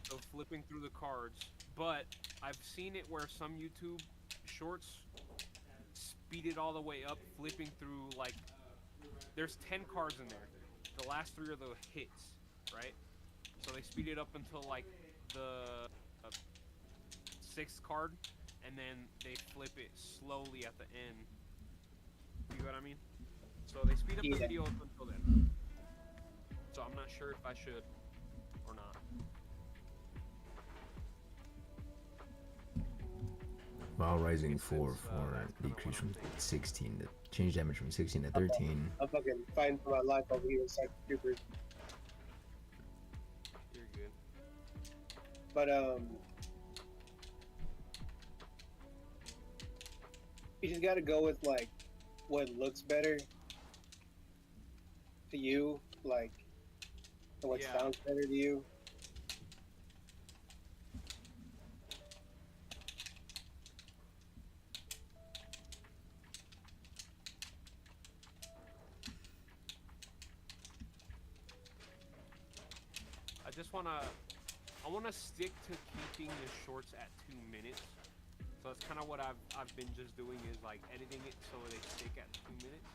So flipping through the cards, but I've seen it where some YouTube shorts speed it all the way up, flipping through like there's 10 cards in there. The last 3 are the hits, right? So they speed it up until like the 6th card, and then they flip it slowly at the end. You know what I mean? So they speed up the video up until then. So I'm not sure if I should or not. While rising It's, 4 that's for kinda decrease what from I'm thinking. 16 to change damage from 16 to 13. I'm fucking fighting for my life over here with Psychic Troopers. You're good. But you just gotta go with like what looks better to you, like, and what Yeah. sounds better to you. I wanna stick to keeping the shorts at 2 minutes. So that's kind of what I've been just doing, is like editing it so they stick at 2 minutes.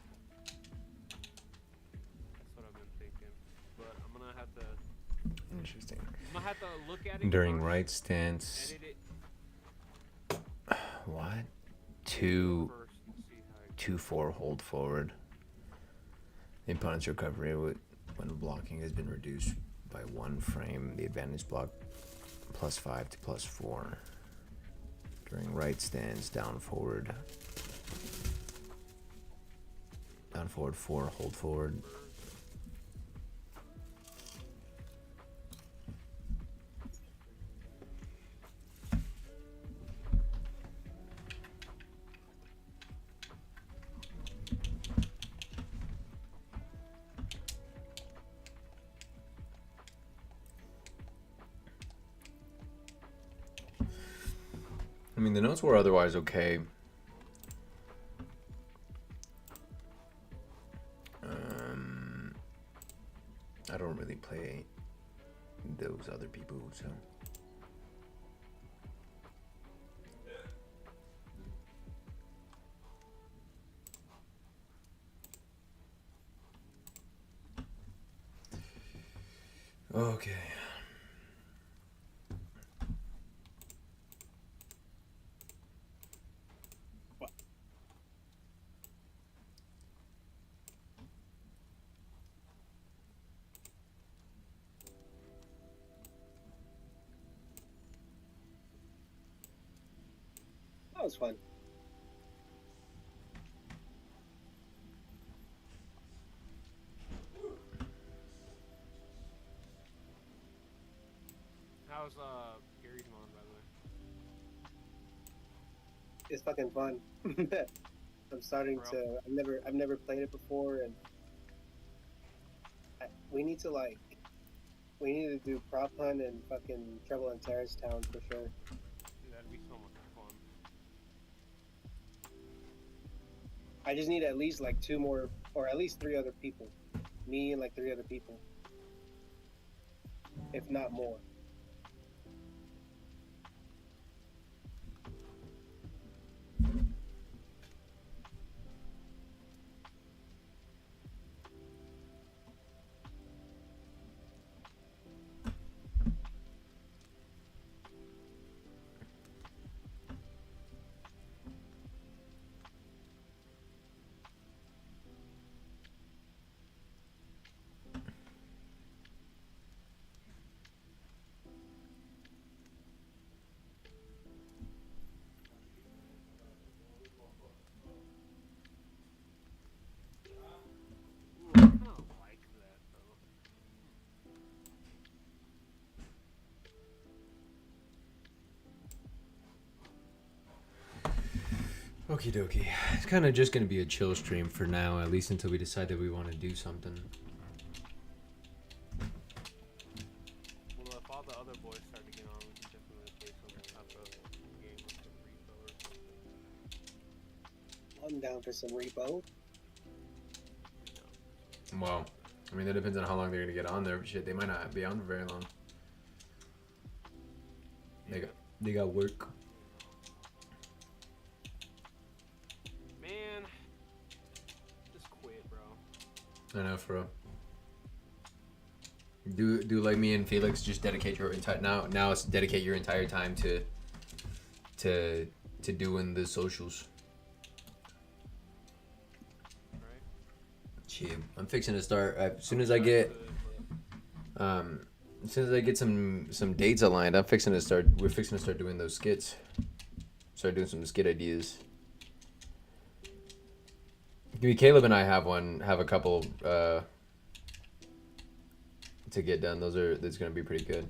That's what I've been thinking. But I'm gonna have to Interesting. look at it During first, right stance, edit it what? 2 first and see how it 2-4 hold forward. The opponent's recovery when blocking has been reduced by 1 frame. The advantage block +5 to +4. During right stance, down forward 4, hold forward. I mean, the notes were otherwise okay. I don't really play those other people, so. Okay. That was fun. How's Gary's going, by the way? It's fucking fun. I'm starting Bro. to. I've never played it before, and we need to do prop hunt and fucking Trouble in Terrace Town for sure. Dude, that'd be so much fun. I just need at least like 2 more, or at least 3 other people. Me and like 3 other people, if not more. Ooh, I kind of like that, though. Okie dokie. It's kind of just going to be a chill stream for now, at least until we decide that we want to do something. Well, if all the other boys start to get on, we can definitely play some type of game with some repo or something. I'm down for some repo. Well, I mean, that depends on how long they're going to get on there. Shit, they might not be on for very long. They got work. Man, just quit, bro. I know, for real. Do like me and Felix, just dedicate your entire now it's dedicate your entire time to doing the socials. Right? Shit, I'm fixing to start as soon as I get as soon as I get some dates aligned. We're fixing to start doing those skits. Start doing some skit ideas. Caleb and I have a couple to get done. That's gonna be pretty good.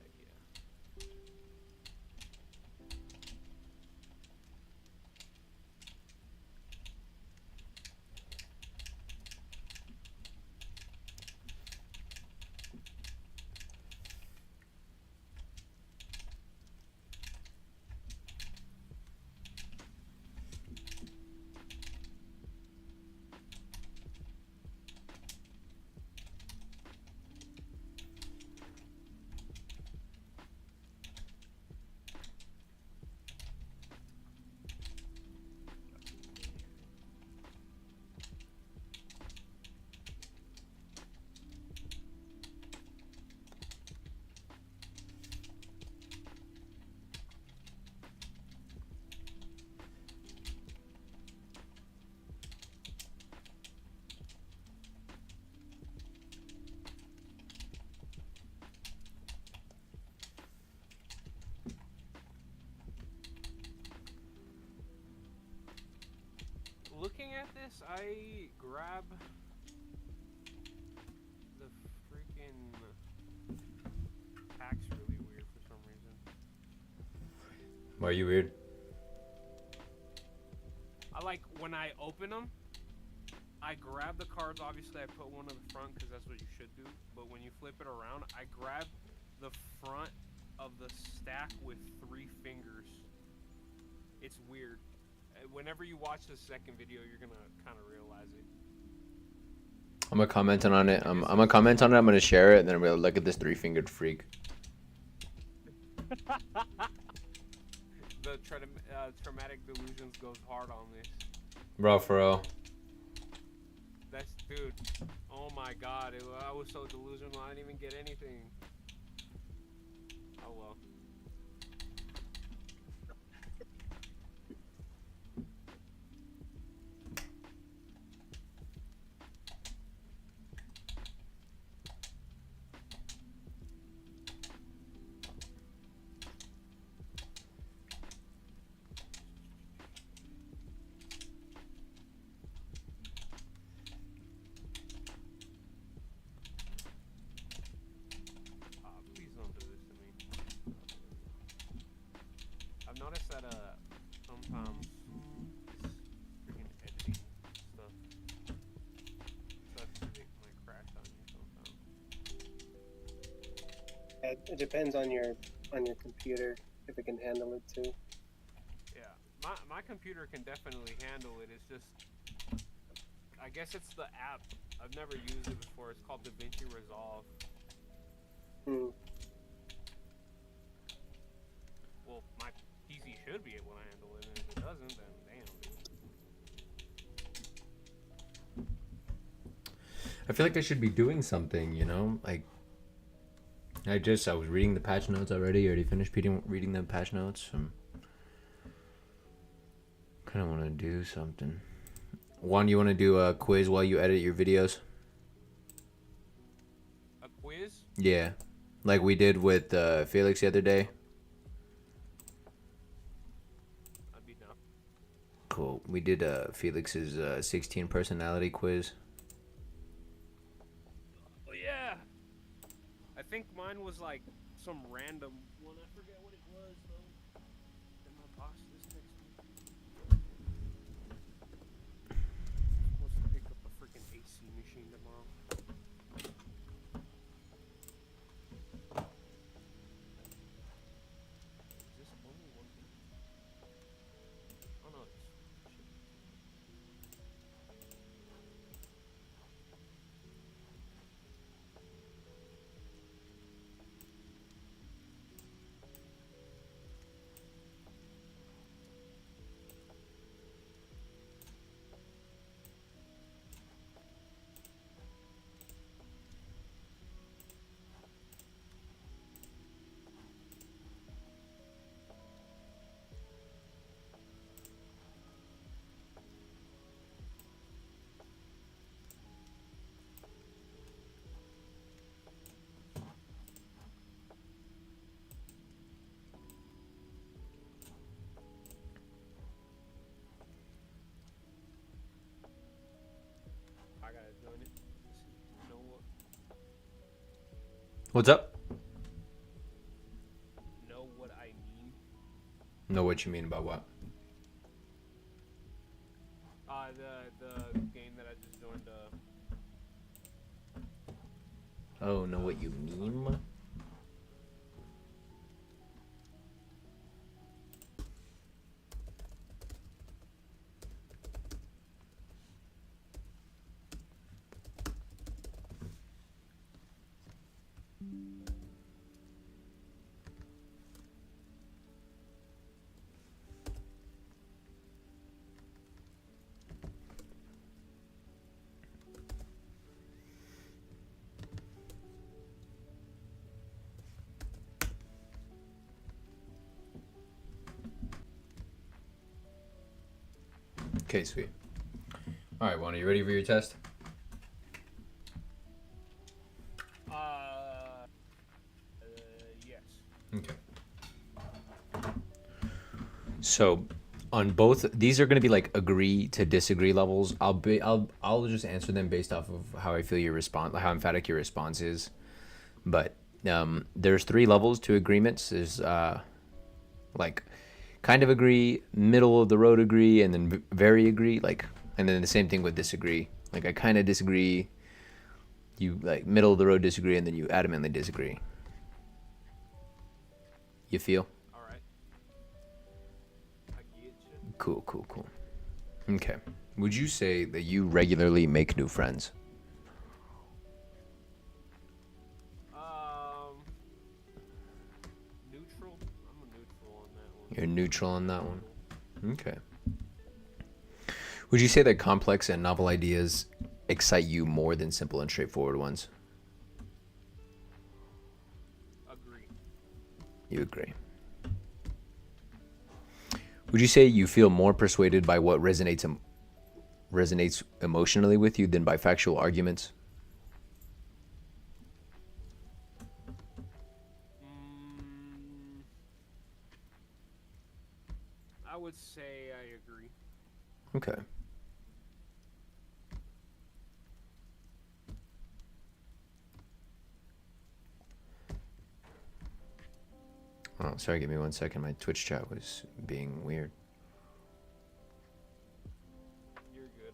Heck yeah. Looking at this, I grab the freaking packs really weird for some reason. Why are you weird? I like when I open them, I grab the cards. Obviously, I put one in the front because that's what you should do. But when you flip it around, I grab the front of the stack with 3 fingers. It's weird. Whenever you watch the second video, you're gonna kind of realize it. I'm gonna comment on it. I'm gonna comment on it. I'm gonna share it, and then I'm gonna look at this 3-fingered freak. The traumatic delusions goes hard on this. Bro, for real. That's dude. Oh my god, I was so delusional. I didn't even get anything. Oh well. Please don't do this to me. I've noticed that sometimes this freaking editing stuff might crash on you sometimes. It depends on your computer if it can handle it too. Yeah, my computer can definitely handle it. It's just, I guess it's the app. I've never used it before. It's called DaVinci Resolve. Well, my PC should be able to handle it, and if it doesn't, then damn, dude. I feel like I should be doing something, you know? Like, I was reading the patch notes already. I already finished reading the patch notes. Kind of want to do something. Juan, you want to do a quiz while you edit your videos? A quiz? Yeah. Like we did with Felix the other day. I'd be down. Cool. We did Felix's 16 personality quiz. Oh yeah. I think mine was like some random one. I forget what it was though. And my boss this next week. I'm supposed to pick up a freaking AC machine tomorrow. Is this only one thing? Oh no, it's shit. What's up? Know what I mean? Know what you mean about what? The game that I just joined. Oh, know what you mean? Okay, sweet. All right, Juan, are you ready for your test? Yes. Okay. So, on both, these are going to be like agree to disagree levels. I'll just answer them based off of how I feel your response, how emphatic your response is. But there's 3 levels to agreements. There's like kind of agree, middle of the road agree, and then very agree. Like, and then the same thing with disagree. Like, I kind of disagree. You like middle of the road disagree, and then you adamantly disagree. You feel? All right. I get you. Cool. Okay. Would you say that you regularly make new friends? Neutral. I'm a neutral on that one. You're neutral on that one. Okay. Would you say that complex and novel ideas excite you more than simple and straightforward ones? Agree. You agree. Would you say you feel more persuaded by what resonates emotionally with you than by factual arguments? I would say I agree. Okay. Oh, sorry, give me 1 second. My Twitch chat was being weird. You're good.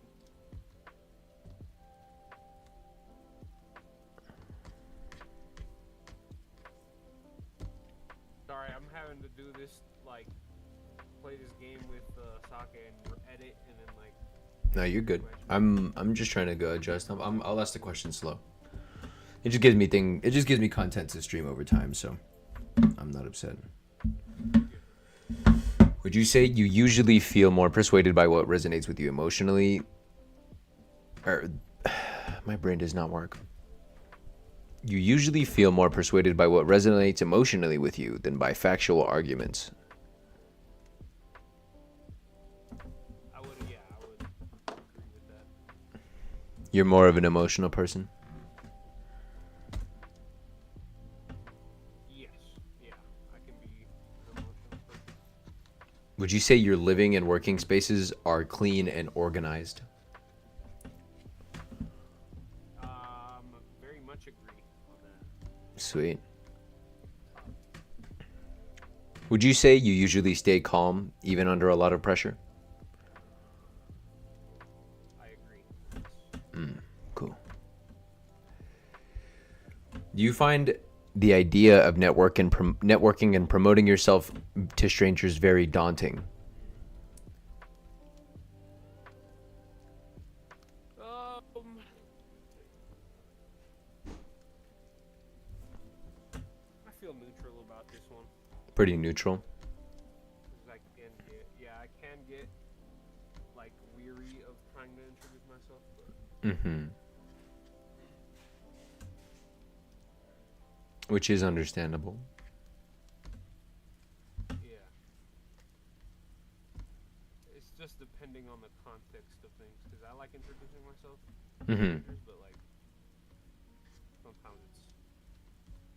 Sorry, I'm having to do this, like, play this game with Sake and edit, and then, like... No, you're good. I'm just trying to go adjust. I'll ask the question slow. It just gives me content to stream over time, so I'm not upset. Would you say you usually feel more persuaded by what resonates with you emotionally? Or my brain does not work. You usually feel more persuaded by what resonates emotionally with you than by factual arguments. I would agree with that. You're more of an emotional person? Yes. Yeah, I can be an emotional person. Would you say your living and working spaces are clean and organized? Very much agree on that. Sweet. Would you say you usually stay calm even under a lot of pressure? I agree. Cool. Do you find the idea of networking and promoting yourself to strangers very daunting? I feel neutral about this one. Pretty neutral. 'Cause I can get like weary of trying to introduce myself. But Mm-hmm. Which is understandable. yeah, it's just depending on the context of things. Because I like introducing myself, Mm-hmm. but like sometimes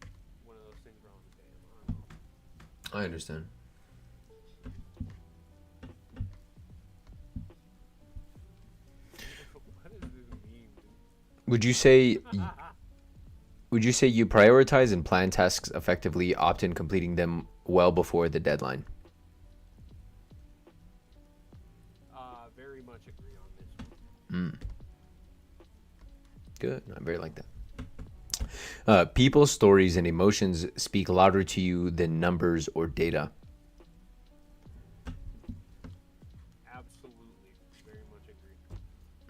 it's one of those things where I'm like, damn, I don't know. I understand. What does this mean, dude? Would you say Would you say you prioritize and plan tasks effectively, often completing them well before the deadline? Very much agree on this one. Good. I very like that. People's stories and emotions speak louder to you than numbers or data. Absolutely. Very much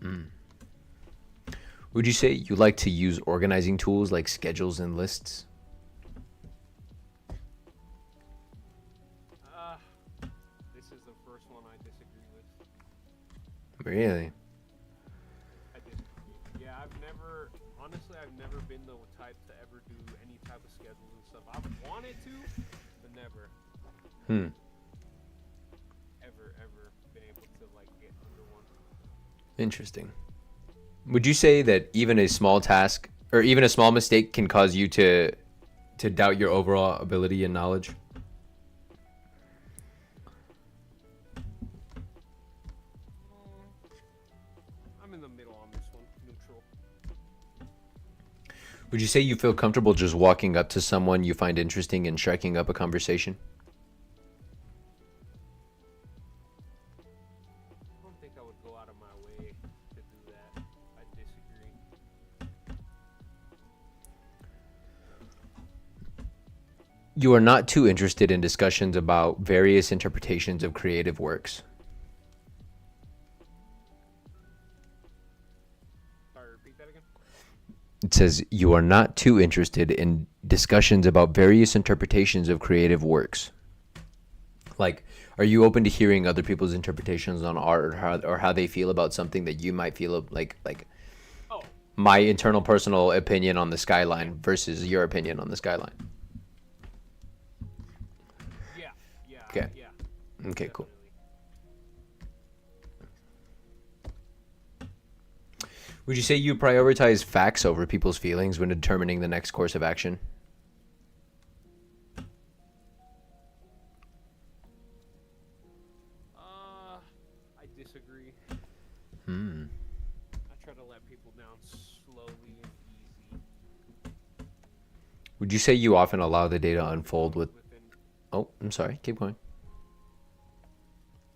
agree. Would you say you like to use organizing tools like schedules and lists? This is the first one I disagree with. Really? I disagree. Yeah, honestly, I've never been the type to ever do any type of schedules and stuff. I've wanted to, but never. Ever been able to like get under one. Interesting. Would you say that even a small task or even a small mistake can cause you to doubt your overall ability and knowledge? I'm in the middle on this one, neutral. Would you say you feel comfortable just walking up to someone you find interesting and striking up a conversation? I don't think I would go out of my way to do that. I disagree. You are not too interested in discussions about various interpretations of creative works. Sorry, repeat that again. It says you are not too interested in discussions about various interpretations of creative works. Like, are you open to hearing other people's interpretations on art or how they feel about something that you might feel like Oh, my internal personal opinion on the skyline versus your opinion on the skyline? yeah. Okay. Yeah. Okay, cool. Definitely. Would you say you prioritize facts over people's feelings when determining the next course of action? I disagree. Hmm. I try to let people down slowly and easy. Would you say you often allow the data unfold with... Within... Oh, I'm sorry. Keep going.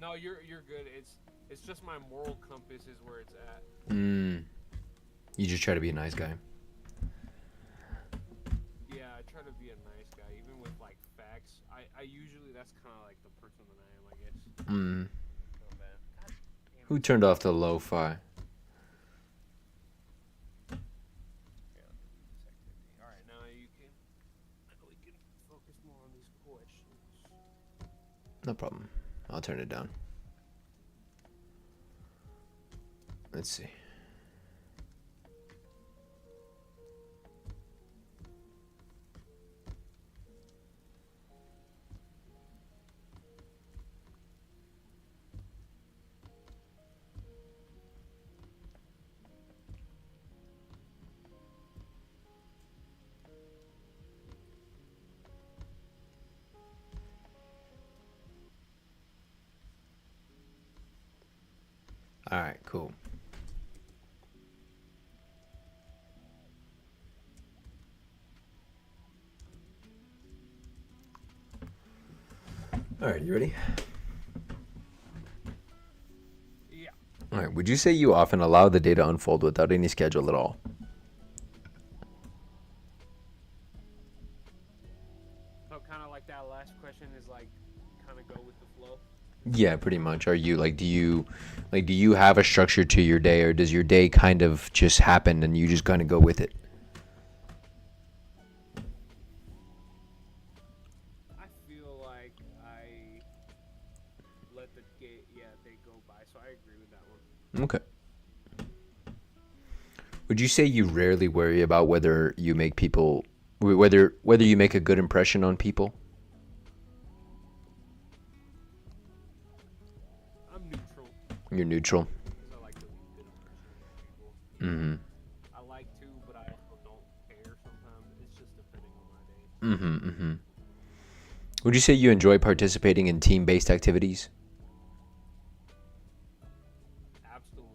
No, you're good. It's just my moral compass is where it's at. You just try to be a nice guy. Yeah, I try to be a nice guy, even with like facts. I usually that's kind of like the person that I am, I guess. So bad. God damn Who turned off the lo-fi? it. All right, now we can focus more on these questions. No problem. I'll turn it down. Let's see. All right, cool. All right, you ready? Yeah. All right. Would you say you often allow the data unfold without any schedule at all? So kind of like that last question is like kind of go with the flow. Yeah, pretty much. Are you do you have a structure to your day, or does your day kind of just happen and you just kind of go with it? I feel like I let the day go by, so I agree with that one. Okay. Would you say you rarely worry about whether you make you make a good impression on people? I'm neutral You're neutral. because I like to leave good impressions on people. Mm-hmm. I like to, but I also don't care sometimes. It's just depending on my day. Mm-hmm. Mm-hmm. Would you say you enjoy participating in team-based activities? Absolutely.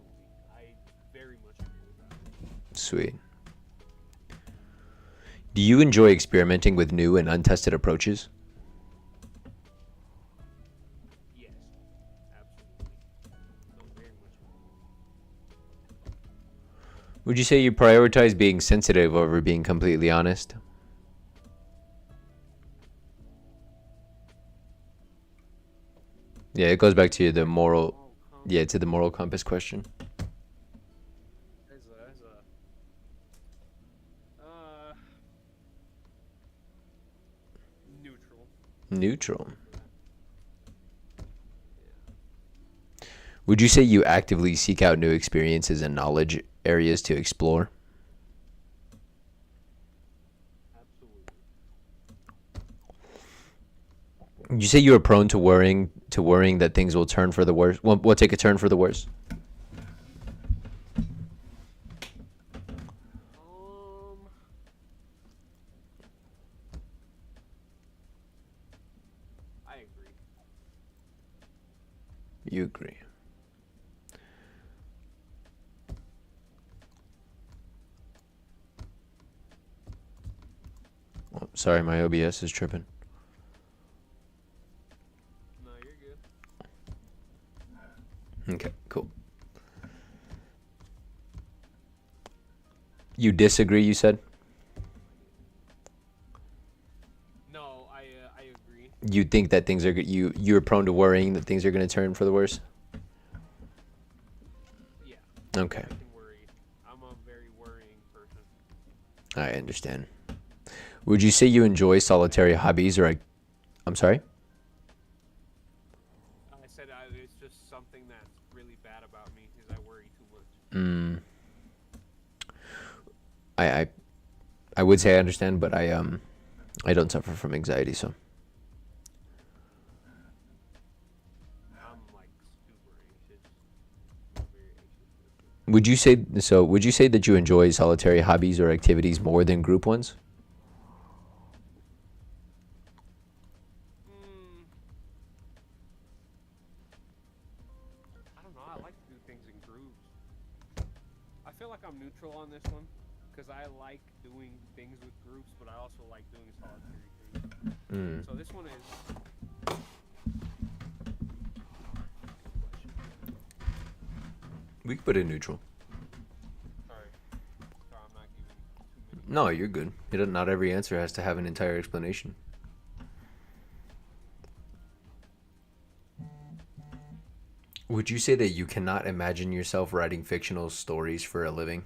I very much agree with that. Sweet. Do you enjoy experimenting with new and untested approaches? Yes, absolutely. So very much. Would you say you prioritize being sensitive over being completely honest? Yeah, it goes back to the moral, yeah, to the moral compass question. There's a neutral. Neutral. For that. Yeah. Would you say you actively seek out new experiences and knowledge areas to explore? Absolutely. Would you say you are prone to worrying that things will turn for the worse? Will take a turn for the worse? I agree. You agree. Oh, sorry, my OBS is tripping. No, you're good. Okay, cool. You disagree, you said? No, I agree. You think that things are you're prone to worrying that things are going to turn for the worse? Yeah. Okay. I can worry. I'm a very worrying person. I understand. Would you say you enjoy solitary hobbies or I'm sorry? I said it's just something that's really bad about me is I worry too much. I would say I understand, but I don't suffer from anxiety, so I'm like super anxious. I'm a very anxious person. would you say that you enjoy solitary hobbies or activities more than group ones? I don't know. I like to do things in groups. I feel like I'm neutral on this one because I like doing things with groups, but I also like doing solitary things. So this one is. We could put it neutral. Sorry, I'm not giving too many. No, you're good. Not every answer has to have an entire explanation. Would you say that you cannot imagine yourself writing fictional stories for a living?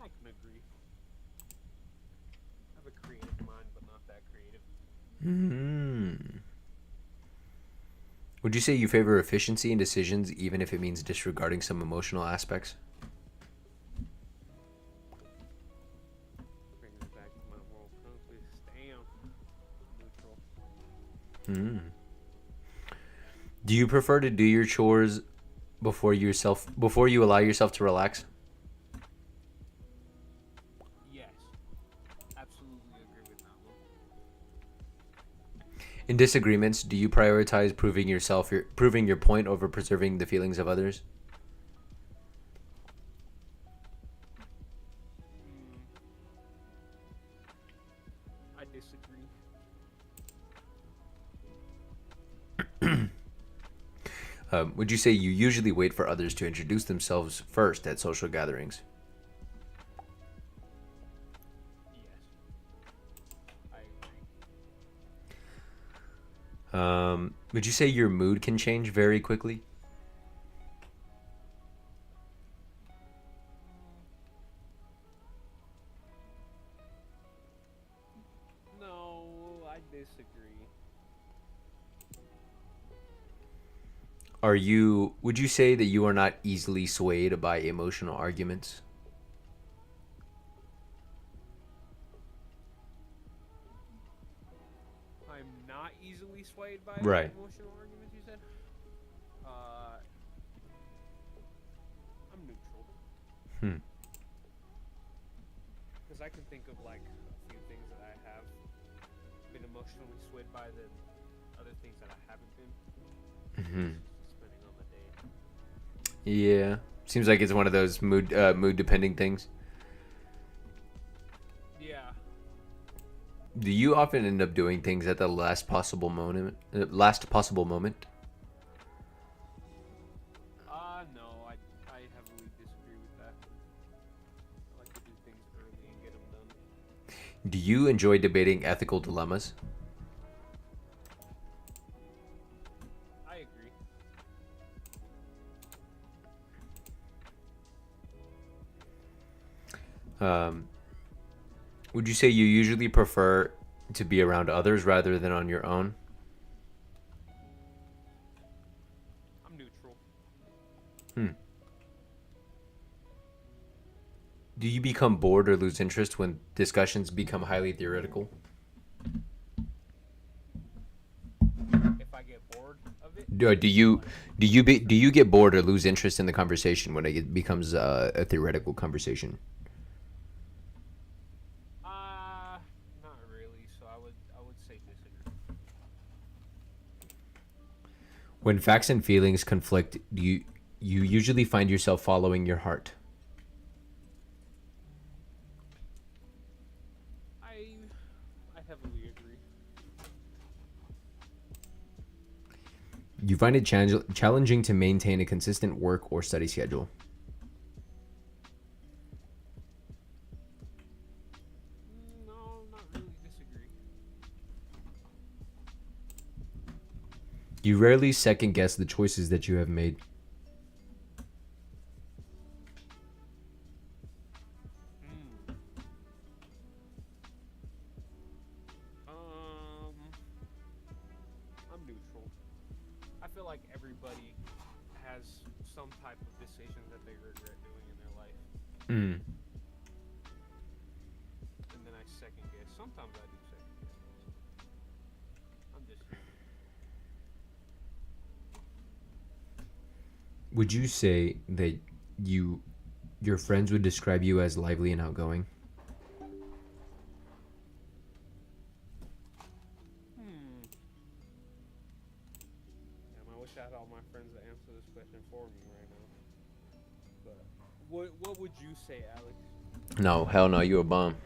I can agree. I have a creative mind, but not that creative. Would you say you favor efficiency in decisions even if it means disregarding some emotional aspects? Brings it back to my moral compass. Damn. Neutral. Do you prefer to do your chores before you allow yourself to relax? Yes. Absolutely agree with that one. In disagreements, do you prioritize proving your point over preserving the feelings of others? I disagree. Would you say you usually wait for others to introduce themselves first at social gatherings? Yes. I agree. Would you say your mood can change very quickly? No, I disagree. Would you say that you are not easily swayed by emotional arguments? I'm not easily swayed by Right. emotional arguments, you said? I'm neutral. Because I can think of like a few things that I have been emotionally swayed by than other things that I haven't been. Just depending on the day. Yeah. Seems like it's one of those mood depending things. Yeah. Do you often end up doing things at the last possible moment? Last possible moment? No, I heavily disagree with that. I like to do things early and get them done. Do you enjoy debating ethical dilemmas? I agree. Would you say you usually prefer to be around others rather than on your own? I'm neutral. Do you become bored or lose interest when discussions become highly theoretical? If I get bored of it, Do you get bored or lose interest in the conversation when it becomes a theoretical conversation? not really. So I would say disagree. When facts and feelings conflict, do you usually find yourself following your heart? I heavily agree. You find it challenging to maintain a consistent work or study schedule? No, not really. Disagree. You rarely second guess the choices that you have made. I'm neutral. I feel like everybody has some type of decision that they regret doing in their life, Mm. and then I second guess. Sometimes I do second guess. I'm just Would you say that your friends would describe you as lively and outgoing? Damn, I wish I had all my friends to answer this question for me right now. But what would you say, Alex? No, hell no, you a bum.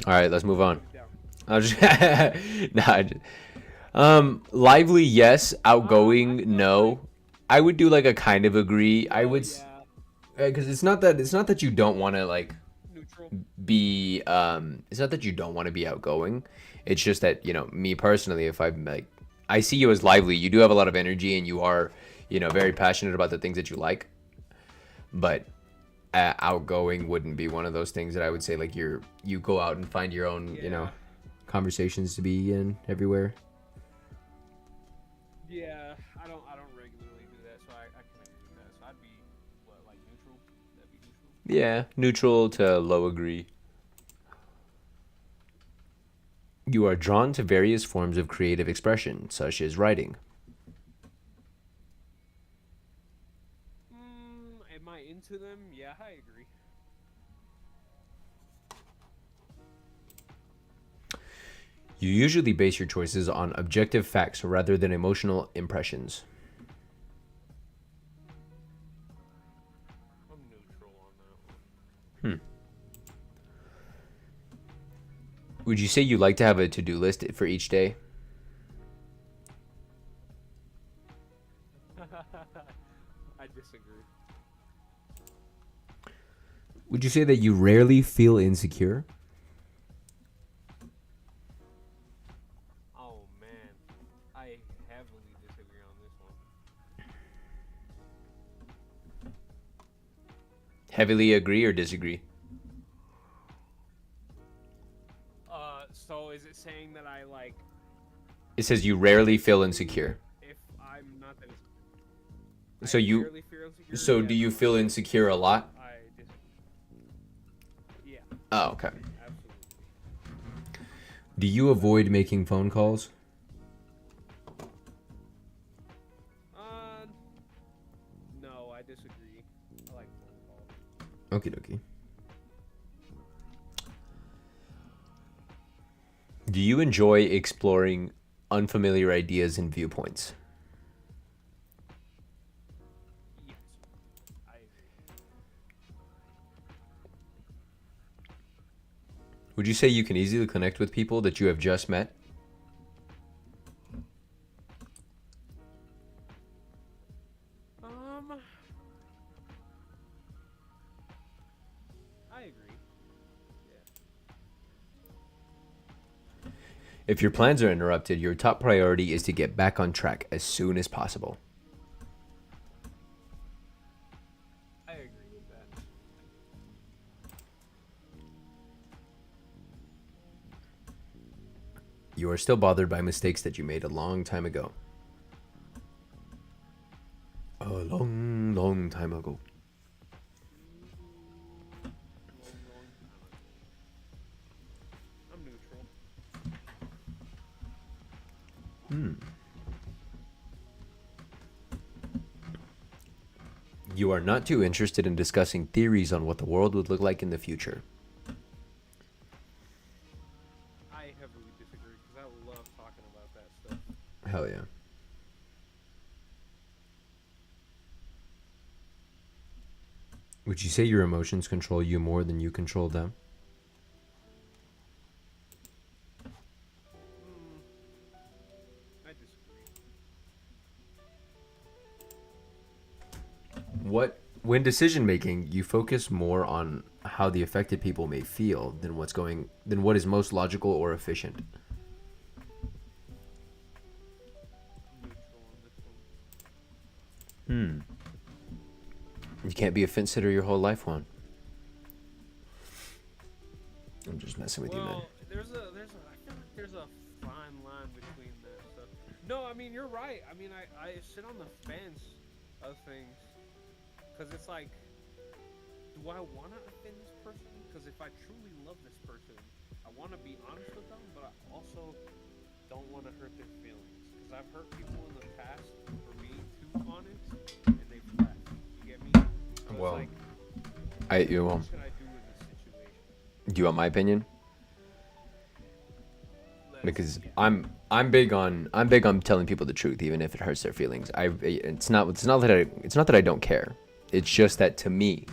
All right, let's move on. Down. I'll just lively, yes. Outgoing, no. I would do like a kind of agree. I would, Yeah, because it's not that you don't want to like neutral. be it's not that you don't want to be outgoing. It's just that, me personally, if I'm like, I see you as lively. You do have a lot of energy and you are, very passionate about the things that you like. But outgoing wouldn't be one of those things that I would say like you go out and find your own, Yeah. conversations to be in everywhere. Yeah, I don't regularly do that, so I can agree with that. So I'd be what, like neutral? That'd be neutral. Yeah, neutral to low agree. You are drawn to various forms of creative expression, such as writing. Am I into them? Yeah, I agree. You usually base your choices on objective facts rather than emotional impressions. I'm neutral on that one. Would you say you like to have a to-do list for each day? I disagree. Would you say that you rarely feel insecure? Oh man, I heavily disagree on this one. Heavily agree or disagree? So is it saying that I like It says you rarely feel insecure. if I'm not that? So you Rarely feel insecure? so Yeah, do you no, feel insecure a lot? I disagree. Yeah, Oh, okay. absolutely. Do you avoid making phone calls? No, I disagree. I like phone calls. Okie dokie. Do you enjoy exploring unfamiliar ideas and viewpoints? Would you say you can easily connect with people that you have just met? I agree. Yeah. If your plans are interrupted, your top priority is to get back on track as soon as possible. I agree with that. You are still bothered by mistakes that you made a long time ago. A long, long time ago. I'm neutral. You are not too interested in discussing theories on what the world would look like in the future. I heavily disagree because I love talking about that stuff. Hell yeah. Would you say your emotions control you more than you control them? I disagree. When decision making, you focus more on how the affected people may feel than what is most logical or efficient. I'm neutral on this one. You can't be a fence sitter your whole life, Juan. I'm just messing with you, man. Well, I feel like there's a fine line between that stuff. No, I mean you're right. I mean I sit on the fence of things, cause it's like, do I want to offend this person? Cause if I truly love this person, I want to be honest with them, but I also don't want to hurt their feelings. Cause I've hurt people in the past for being too honest, and they've left. You get me? So it's Well, like, well, what should I do in this situation? do you want my opinion? Because Yeah. I'm big on telling people the truth, even if it hurts their feelings. It's not that I don't care. It's just that to me,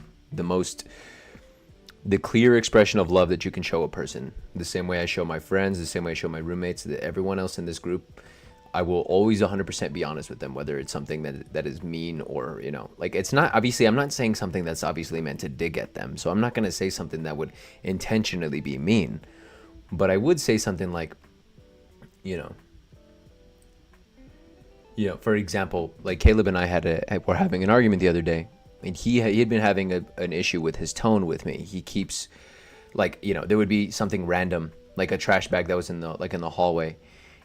the clear expression of love that you can show a person, the same way I show my friends, the same way I show my roommates, everyone else in this group, I will always 100% be honest with them, whether it's something that is mean or, like, it's not, obviously, I'm not saying something that's obviously meant to dig at them. So I'm not going to say something that would intentionally be mean, but I would say something like, for example, like Caleb and I were having an argument the other day, and he had been having an issue with his tone with me. He keeps, like, there would be something random, like a trash bag that was in the hallway.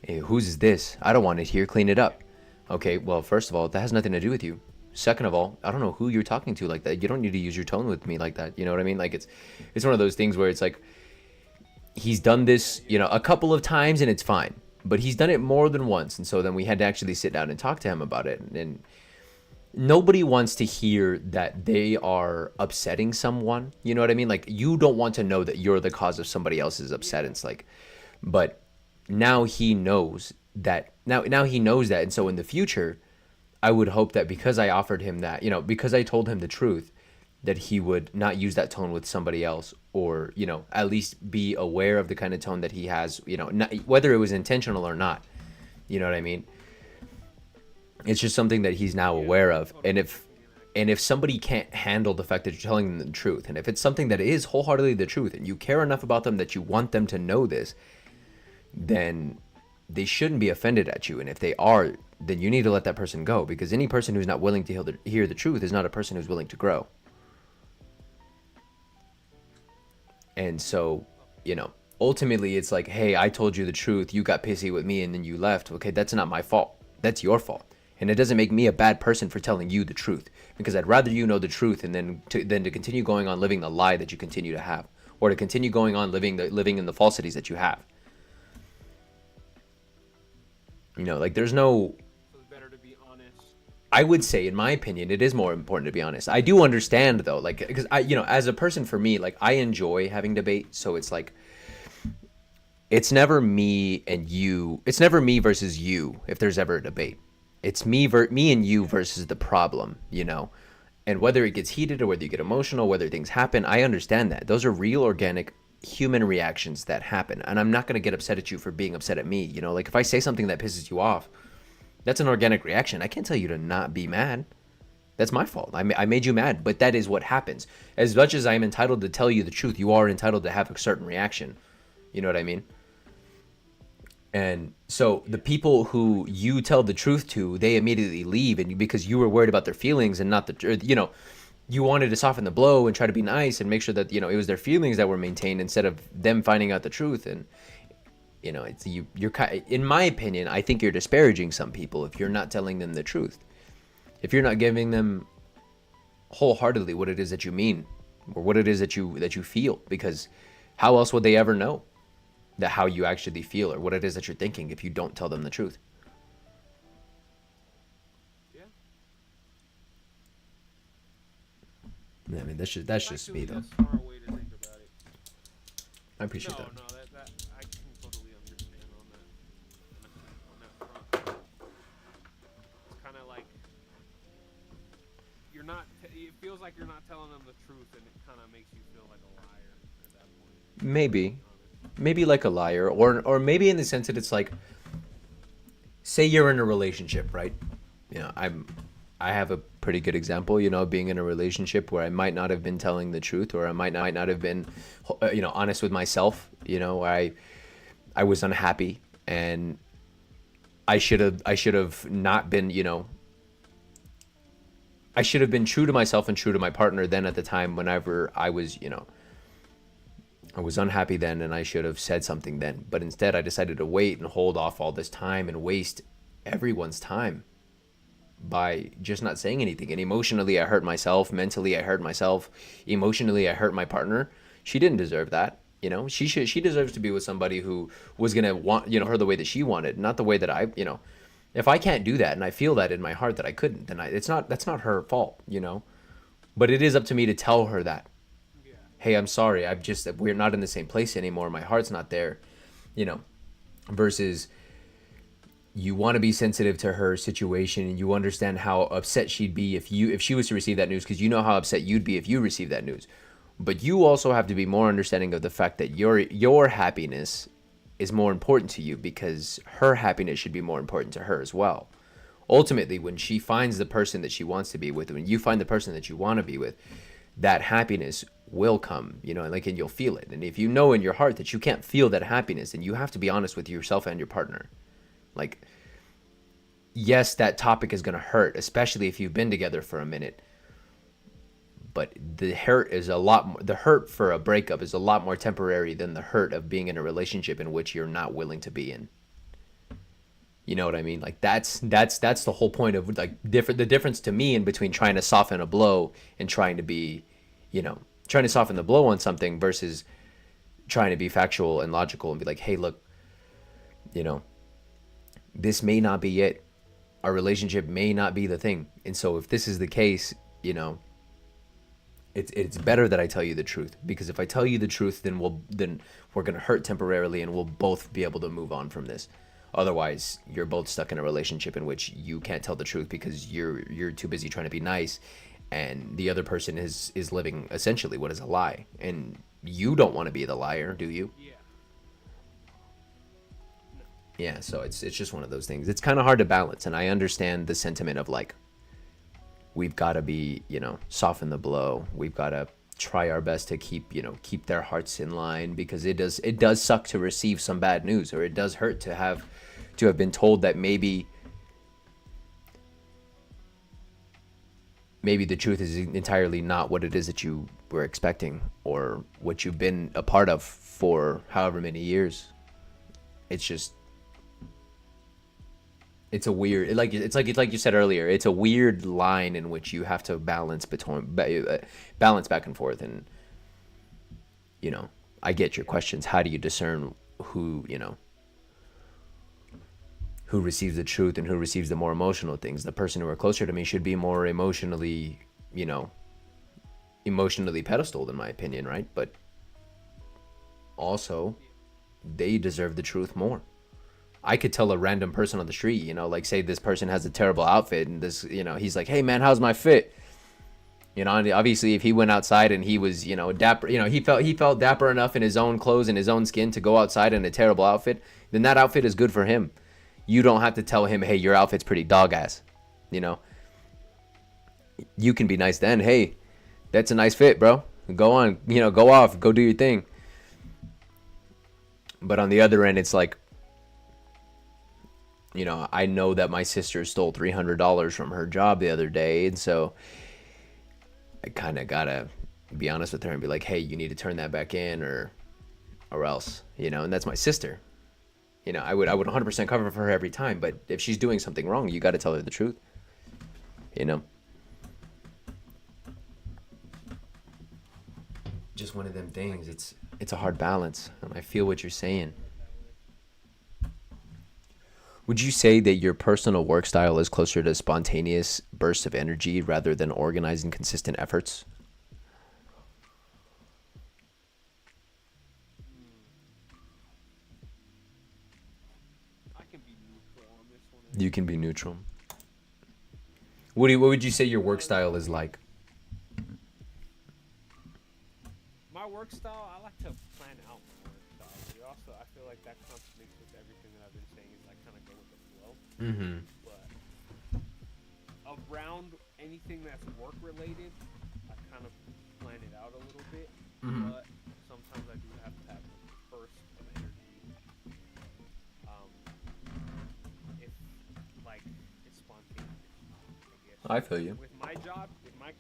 Hey, whose this? I don't want it here. Clean it up. Okay, well, first of all, that has nothing to do with you. Second of all, I don't know who you're talking to like that. You don't need to use your tone with me like that. You know what I mean? Like, it's one of those things where it's like, he's done this, a couple of times and it's fine. But he's done it more than once. And so then we had to actually sit down and talk to him about it. And nobody wants to hear that they are upsetting someone. You know what I mean? Like, you don't want to know that you're the cause of somebody else's upset. It's like, but now he knows that. Now he knows that. And so in the future, I would hope that because I offered him that, because I told him the truth, that he would not use that tone with somebody else, or, at least be aware of the kind of tone that he has, not, whether it was intentional or not. You know what I mean? It's just something that he's now aware of. And if somebody can't handle the fact that you're telling them the truth, and if it's something that is wholeheartedly the truth, and you care enough about them that you want them to know this, then they shouldn't be offended at you. And if they are, then you need to let that person go, because any person who's not willing to hear the truth is not a person who's willing to grow. And so, ultimately it's like, hey, I told you the truth, you got pissy with me, and then you left. Okay, that's not my fault. That's your fault. And it doesn't make me a bad person for telling you the truth, because I'd rather you know the truth than to continue going on living the lie that you continue to have, or to continue going on living in the falsities that you have. Like, there's no... So it's better to be honest. I would say, in my opinion, it is more important to be honest. I do understand, though, like, because as a person, for me, like, I enjoy having debate. So it's like, it's never me and you. It's never me versus you if there's ever a debate. It's me and you versus the problem, And whether it gets heated or whether you get emotional, whether things happen, I understand that. Those are real, organic human reactions that happen, and I'm not going to get upset at you for being upset at me. You know, like if I say something that pisses you off, that's an organic reaction. I can't tell you to not be mad. That's my fault. I made you mad, but that is what happens. As much as I'm entitled to tell you the truth, you are entitled to have a certain reaction. You know what I mean? And so the people who you tell the truth to, they immediately leave, and because you were worried about their feelings and not the, you know, you wanted to soften the blow and try to be nice and make sure that, you know, it was their feelings that were maintained instead of them finding out the truth. And, you know, it's you're in my opinion, I think you're disparaging some people if you're not telling them the truth. If you're not giving them wholeheartedly what it is that you mean or what it is that you feel, because how else would they ever know that how you actually feel or what it is that you're thinking if you don't tell them the truth? Yeah. I mean, that's just Actually, me though. a smart way to think about it. I appreciate that. No, that I can totally understand on that front. It's kind of like you're not. It feels like you're not telling them the truth, and it kind of makes you feel like a liar at that point. Maybe like a liar, or maybe in the sense that it's like, say you're in a relationship, right? You know, I have a pretty good example, you know, being in a relationship where I might not have been telling the truth, or I might not have been, you know, honest with myself. You know, I was unhappy, and I should have not been, you know, I should have been true to myself and true to my partner then at the time whenever I was, you know, I was unhappy then, and I should have said something then. But instead, I decided to wait and hold off all this time and waste everyone's time by just not saying anything. And emotionally, I hurt myself. Mentally, I hurt myself. Emotionally, I hurt my partner. She didn't deserve that. You know, she deserves to be with somebody who was going to want, you know, her the way that she wanted, not the way that I, you know, if I can't do that and I feel that in my heart that I couldn't, then that's not her fault, you know, but it is up to me to tell her that. Hey, I'm sorry. We're not in the same place anymore. My heart's not there, you know, versus you want to be sensitive to her situation and you understand how upset she'd be if she was to receive that news, because you know how upset you'd be if you received that news. But you also have to be more understanding of the fact that your happiness is more important to you, because her happiness should be more important to her as well. Ultimately, when she finds the person that she wants to be with, when you find the person that you want to be with, that happiness will come, you know, and you'll feel it. And if you know in your heart that you can't feel that happiness, then you have to be honest with yourself and your partner. Like, yes, that topic is going to hurt, especially if you've been together for a minute. But the hurt for a breakup is a lot more temporary than the hurt of being in a relationship in which you're not willing to be in. You know what I mean? Like that's the whole point of like the difference to me in between trying to soften a blow and trying to be, you know, trying to soften the blow on something versus trying to be factual and logical and be like, hey, look, you know, this may not be it. Our relationship may not be the thing. And so if this is the case, you know, it's better that I tell you the truth, because if I tell you the truth, then we're going to hurt temporarily and we'll both be able to move on from this. Otherwise, you're both stuck in a relationship in which you can't tell the truth because you're too busy trying to be nice, and the other person is living essentially what is a lie, and you don't want to be the liar, do you? Yeah. Yeah, so it's just one of those things. It's kind of hard to balance, and I understand the sentiment of like, we've got to be, you know, soften the blow. We've got to try our best to keep their hearts in line, because it does suck to receive some bad news, or it does hurt to have been told that maybe the truth is entirely not what it is that you were expecting or what you've been a part of for however many years. It's a weird, like you said earlier, it's a weird line in which you have to balance back and forth. And, you know, I get your questions. How do you discern who receives the truth and who receives the more emotional things? The person who are closer to me should be more emotionally pedestaled, in my opinion, right? But also, they deserve the truth more. I could tell a random person on the street, like say this person has a terrible outfit and this, he's like, hey man, how's my fit? You know, and obviously, if he went outside and he was, you know, dapper, you know, he felt dapper enough in his own clothes and his own skin to go outside in a terrible outfit, then that outfit is good for him. You don't have to tell him, hey, your outfit's pretty dog ass. You know, you can be nice then. Hey, that's a nice fit, bro. Go on, you know, go off, go do your thing. But on the other end, it's like, you know, I know that my sister stole $300 from her job the other day, and so I kind of gotta be honest with her and be like, hey, you need to turn that back in, or else, you know. And that's my sister. You know, I would 100% cover for her every time, but if she's doing something wrong, you got to tell her the truth. You know. Just one of them things. It's a hard balance, and I feel what you're saying. Would you say that your personal work style is closer to spontaneous bursts of energy rather than organized and consistent efforts? I can be neutral on this one. You can be neutral. What would you say your work style is like? My work style, I like to plan out my work style. But also, I feel like that contradicts with everything that I've been saying. Is like kind of go with the flow. Mm-hmm. But around anything that's work related, I kind of plan it out a little bit. Mhm. But sometimes I do have to have a burst of energy. If like it's spontaneous, I guess. I feel you. With my job, with my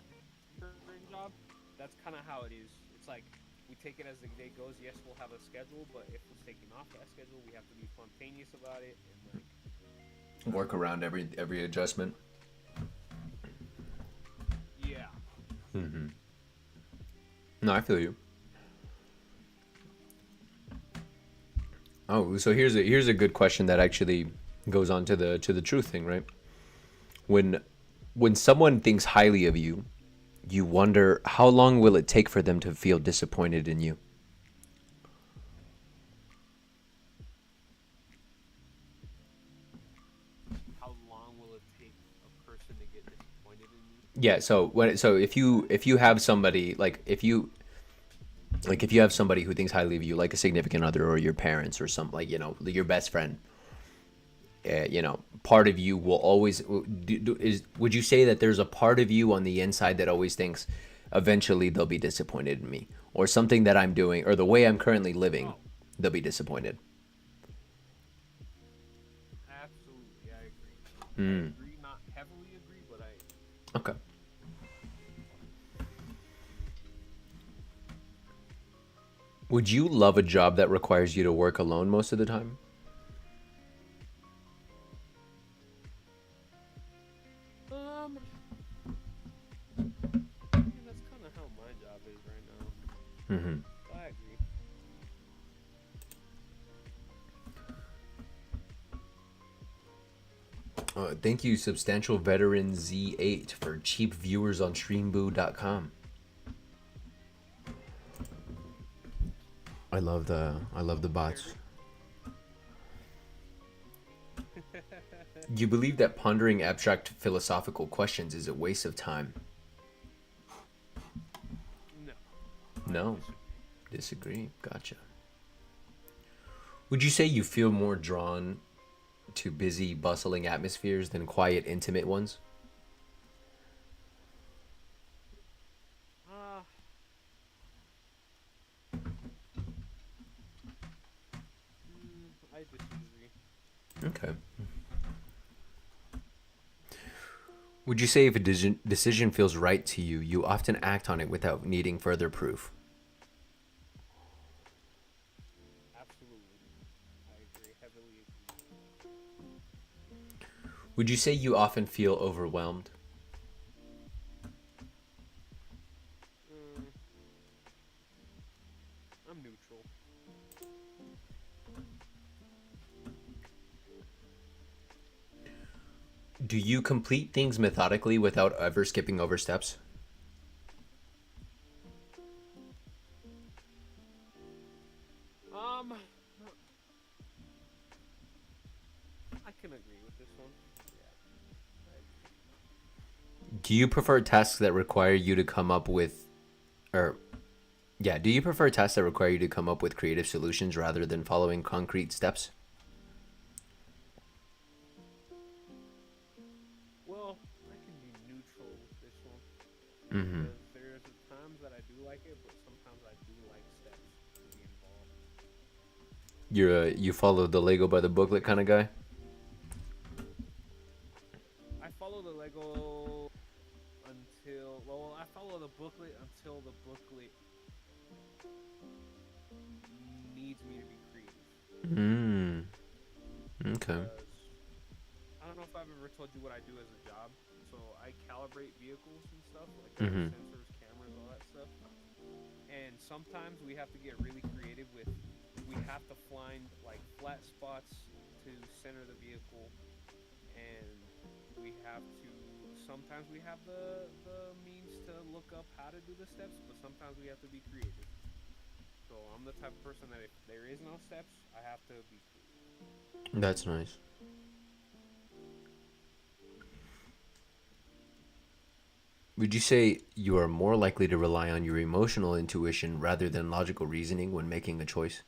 current job, that's kind of how it is. It's like we take it as the day goes. Yes, we'll have a schedule, but if it's taking off that schedule, we have to be spontaneous about it and like Work around every adjustment. yeah. Mm-hmm. No, I feel you. Oh, so here's a good question that actually goes on to the truth thing, right? When someone thinks highly of you, you wonder how long will it take for them to feel disappointed in you? How long will it take a person to get disappointed in you? Yeah, so if you have somebody if you have somebody who thinks highly of you, like a significant other or your parents or some, like, you know, your best friend, you know, part of you will always would you say that there's a part of you on the inside that always thinks eventually they'll be disappointed in me, or something that I'm doing or the way I'm currently living, they'll be disappointed? Absolutely, I agree. Mm. I agree, not heavily agree, but I Okay. Would you love a job that requires you to work alone most of the time? that's kind of how my job is right now. Mm-hmm. I agree. Thank you, Substantial Veteran Z8, for cheap viewers on streamboo.com. I love the bots. You believe that pondering abstract philosophical questions is a waste of time? No. No. Disagree. Gotcha. Would you say you feel more drawn to busy, bustling atmospheres than quiet, intimate ones? I disagree. Okay. Would you say if a decision feels right to you, you often act on it without needing further proof? Absolutely. I agree. Heavily agree. Would you say you often feel overwhelmed? I'm neutral. Do you complete things methodically without ever skipping over steps? I can agree with this one. Yeah. Do you prefer tasks that require you to come up with, or yeah, do you prefer tasks that require you to come up with creative solutions rather than following concrete steps? Well, I can be neutral with this one Mm-hmm. because there's times that I do like it, but sometimes I do like steps to be involved. You follow the Lego by the booklet kind of guy. I follow the Lego until I follow the booklet until the booklet needs me to be creative. Mm. Okay. Because I don't know if I've ever told you what I do as a job. So I calibrate vehicles and stuff like Mhm. sensors, cameras, all that stuff. And sometimes we have to get really creative with. We have to find like flat spots to center the vehicle, and we have to. Sometimes we have the means to look up how to do the steps, but sometimes we have to be creative. So I'm the type of person that if there is no steps, I have to be creative. That's nice. Would you say you are more likely to rely on your emotional intuition rather than logical reasoning when making a choice?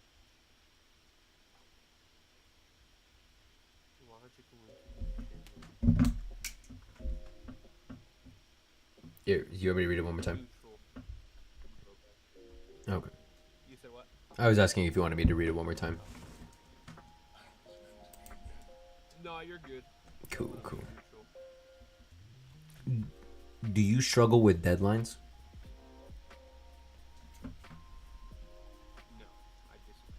Logical intuition. Here, you want me to read it one more time? Neutral. Okay. You said what? I was asking if you wanted me to read it one more time. No, you're good. Cool, cool. Neutral. Do you struggle with deadlines? No, I disagree.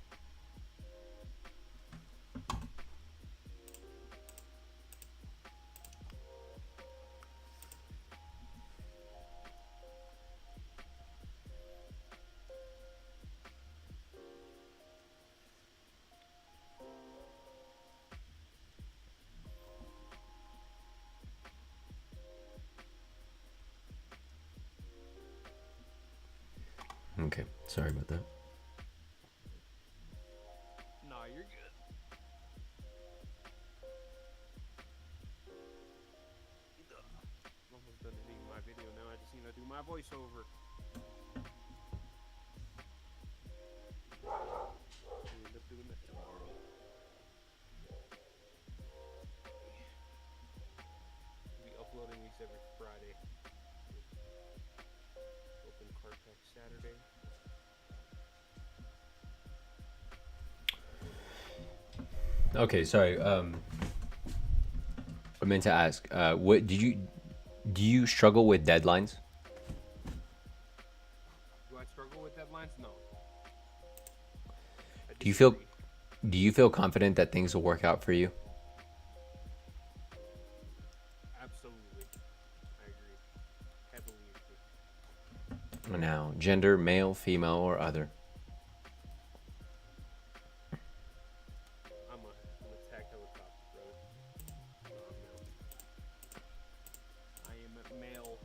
Okay, sorry about that. No, you're good. I'm almost done editing my video now. I just need to do my voiceover. I'll end up doing that tomorrow. I'll be uploading these every Friday. Open card pack Saturday. Okay, sorry. I meant to ask. What do you struggle with deadlines? Do I struggle with deadlines? No. I Do you feel disagree. do you feel confident that things will work out for you? Absolutely. I agree. Heavily agree. Now, gender, male, female, or other. I'm a tag helicopter, brother. No, I'm male. I am male.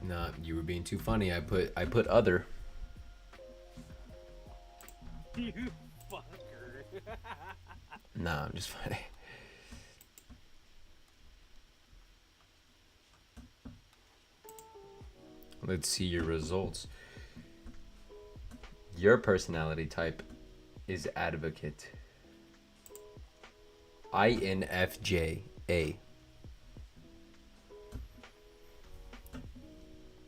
Nah, you were being too funny. I put other. You fucker. Nah, I'm just funny. Let's see your results. Your personality type is advocate. INFJ-A.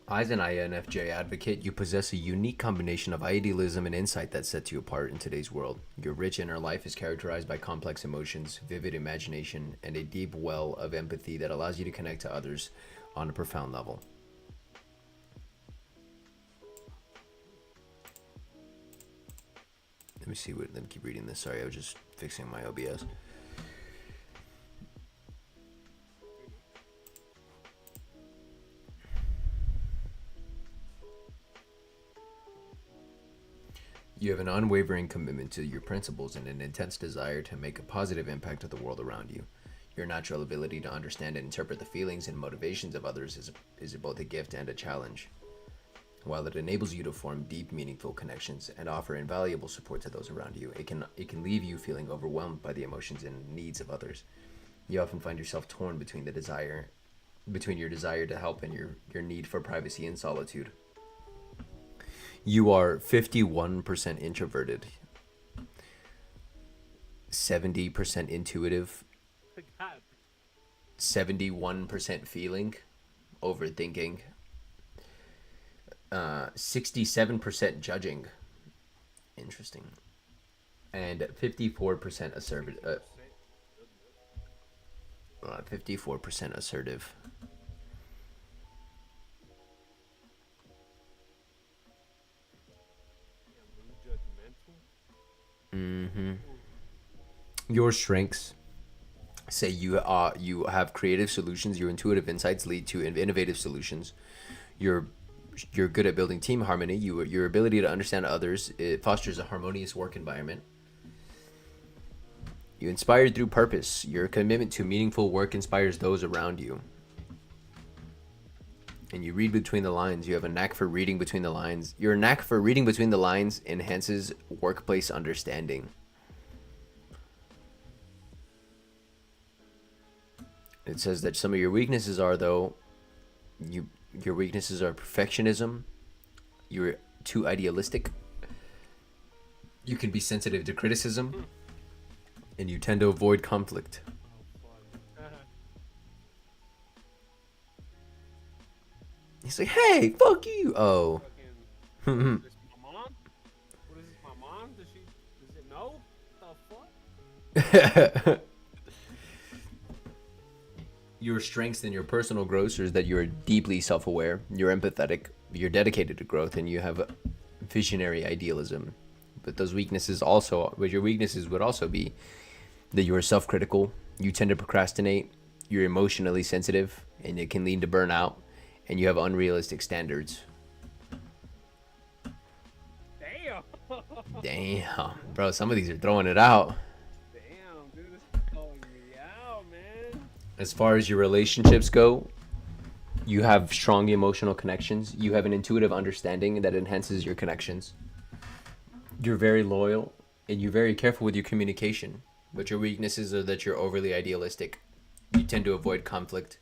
As an INFJ advocate, you possess a unique combination of idealism and insight that sets you apart in today's world. Your rich inner life is characterized by complex emotions, vivid imagination, and a deep well of empathy that allows you to connect to others on a profound level. Let me see what. Let me keep reading this. Sorry, I was just fixing my OBS. You have an unwavering commitment to your principles and an intense desire to make a positive impact to the world around you. Your natural ability to understand and interpret the feelings and motivations of others is both a gift and a challenge. While it enables you to form deep, meaningful connections and offer invaluable support to those around you, it can leave you feeling overwhelmed by the emotions and needs of others. You often find yourself torn between the desire between your desire to help and your need for privacy and solitude. You are 51% introverted, 70% intuitive, God. 71% feeling, overthinking, 67% judging, interesting, and 54% assertive. 54% assertive. Yeah, mood judgmental. Mm-hmm. Your strengths say you have creative solutions. Your intuitive insights lead to innovative solutions. You're good at building team harmony. Your ability to understand others, it fosters a harmonious work environment. You inspired through purpose. Your commitment to meaningful work inspires those around you. And you read between the lines. You have a knack for reading between the lines. Your knack for reading between the lines enhances workplace understanding. It says that some of your weaknesses are, though, your weaknesses are perfectionism. You're too idealistic. You can be sensitive to criticism. And you tend to avoid conflict. He's like, hey, fuck you. Oh. Fucking, is this my mom? What is this, my mom? Does it know? The fuck? Your strengths and your personal growth is that you're deeply self-aware, you're empathetic, you're dedicated to growth, and you have visionary idealism. But your weaknesses would also be that you are self-critical, you tend to procrastinate, you're emotionally sensitive, and it can lead to burnout, and you have unrealistic standards. Damn. Damn, bro, some of these are throwing it out. Damn, dude, this is calling me out, man. As far as your relationships go, you have strong emotional connections. You have an intuitive understanding that enhances your connections. You're very loyal, and you're very careful with your communication. But your weaknesses are that you're overly idealistic. You tend to avoid conflict.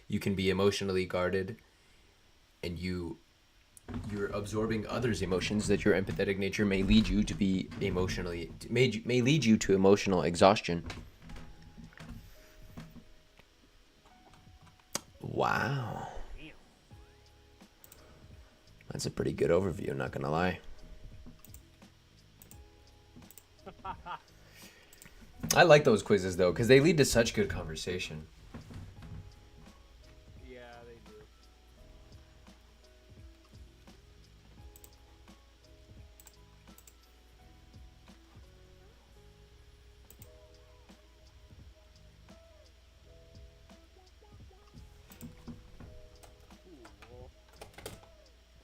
You can be emotionally guarded, and you're absorbing others' emotions. That your empathetic nature may lead you to be may lead you to emotional exhaustion. Wow. That's a pretty good overview, not gonna lie. I like those quizzes though, because they lead to such good conversation. Yeah, they do. Cool.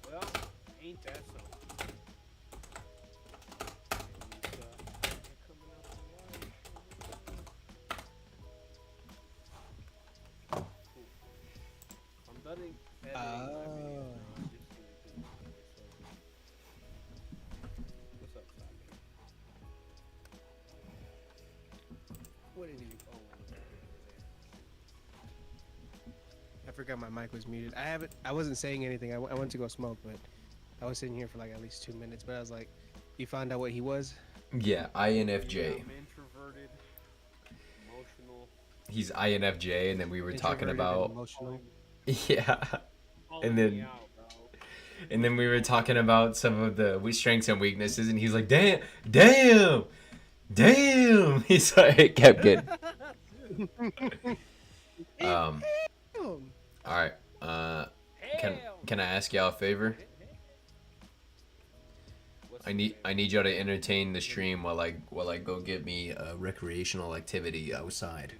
Well, ain't that so? Coming up the wire. Cool. I'm done editing my video now. Just so we can get started. What's up, Saki? What did you? Oh, I forgot my mic was muted. I wasn't saying anything. I went to go smoke, but I was sitting here for like at least 2 minutes. But I was like, you found out what he was? Yeah, INFJ. Yeah, I'm introverted, emotional. He's INFJ, and then we were talking Introverted and about emotional. yeah, Calling and then me out, bro. and then we were talking about some of the strengths and weaknesses, and he's like, damn. He's like, kept good. All right. Can I ask y'all a favor? What's I the need name? y'all to entertain the stream while I go get me a recreational activity outside.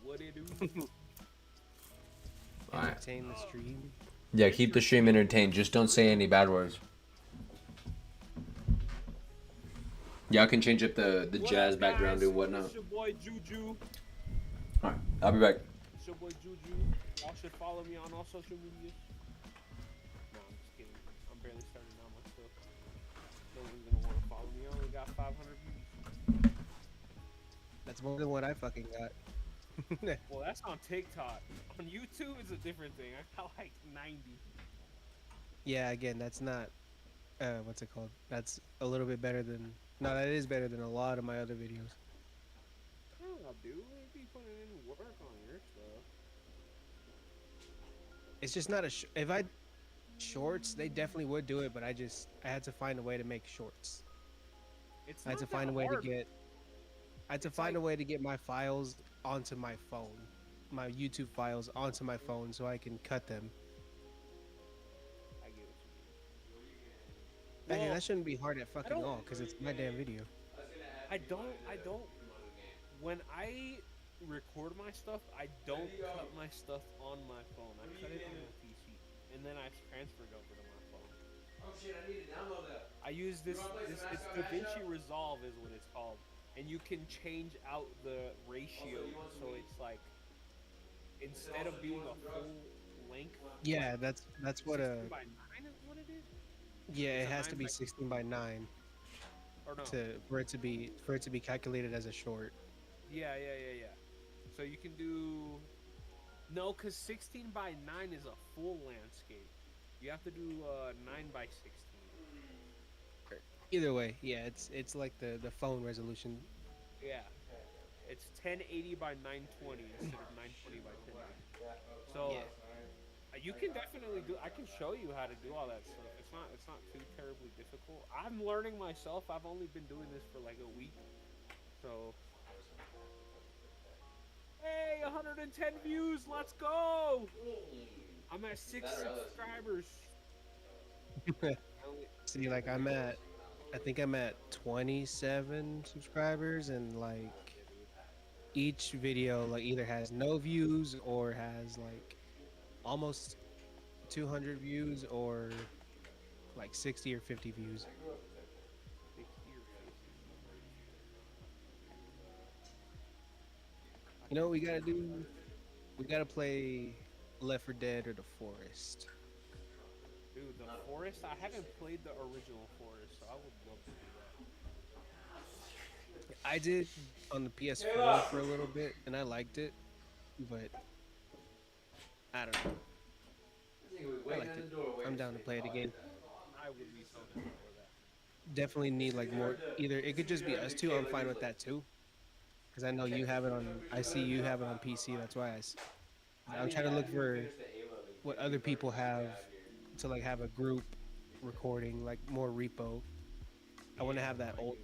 What it do? All right. Entertain the stream. Yeah, keep the stream entertained. Just don't say any bad words. Y'all can change up the What jazz up, background guys? and whatnot. It's your boy Juju. All right, I'll be back. It's your boy Juju. Y'all should follow me on all social medias. No, I'm just kidding. I'm barely starting out my stuff. No one's gonna want to follow me. I only got 500 views. That's more than what I fucking got. Well, that's on TikTok. On YouTube, it's a different thing. I got like 90. Yeah, again, that's not what's it called? That's a little bit better than. No, that is better than a lot of my other videos. Oh, dude, we be putting in work on your stuff. It's just not a. If I shorts, they definitely would do it, but I had to find a way to make shorts. It's I had not to find that a way hard. to get. I had to It's find a like- way to get my files onto my phone, my YouTube files onto my phone, so I can cut them. I get what you mean. Actually, Well, that shouldn't be hard at fucking don't- all, because it's my damn video. I don't. When I record my stuff, I don't cut my stuff on my phone. I cut it on my PC, and then I transfer it over to my phone. Oh shit! I need to download that. I use this it's DaVinci Resolve is what it's called, and you can change out the ratio, so it's like instead of being a full length. Yeah, that's what 16 by 9 is what it is. yeah, it's it a has to 9 be by- 16 by 9 Or no? for it to be calculated as a short. Yeah. So you can do no, cause 16 by 9 is a full landscape. You have to do 9 by 16. Either way, yeah, it's like the phone resolution. Yeah. It's 1080 by 920 instead of 920 by 1080. So Yeah. you can definitely do. I can show you how to do all that stuff. It's not too terribly difficult. I'm learning myself. I've only been doing this for like a week. So hey, 110 views. Let's go. I'm at 6 subscribers. See, like I think I'm at 27 subscribers, and like each video like either has no views or has like almost 200 views or like 60 or 50 views. You know what we gotta do? We gotta play Left 4 Dead or The Forest. Dude, the Forest. I haven't played the original Forest, so I would love to do that. I did on the PS4 for a little bit, and I liked it, but I don't know. I liked it. I'm down to play it again. I would be so down for that. Definitely need like more. Either it could just be us two. I'm fine with that too, because I know you have it on. I see you have it on PC. That's why I'm trying to look for what other people have to like have a group recording, like more repo. I want to have that old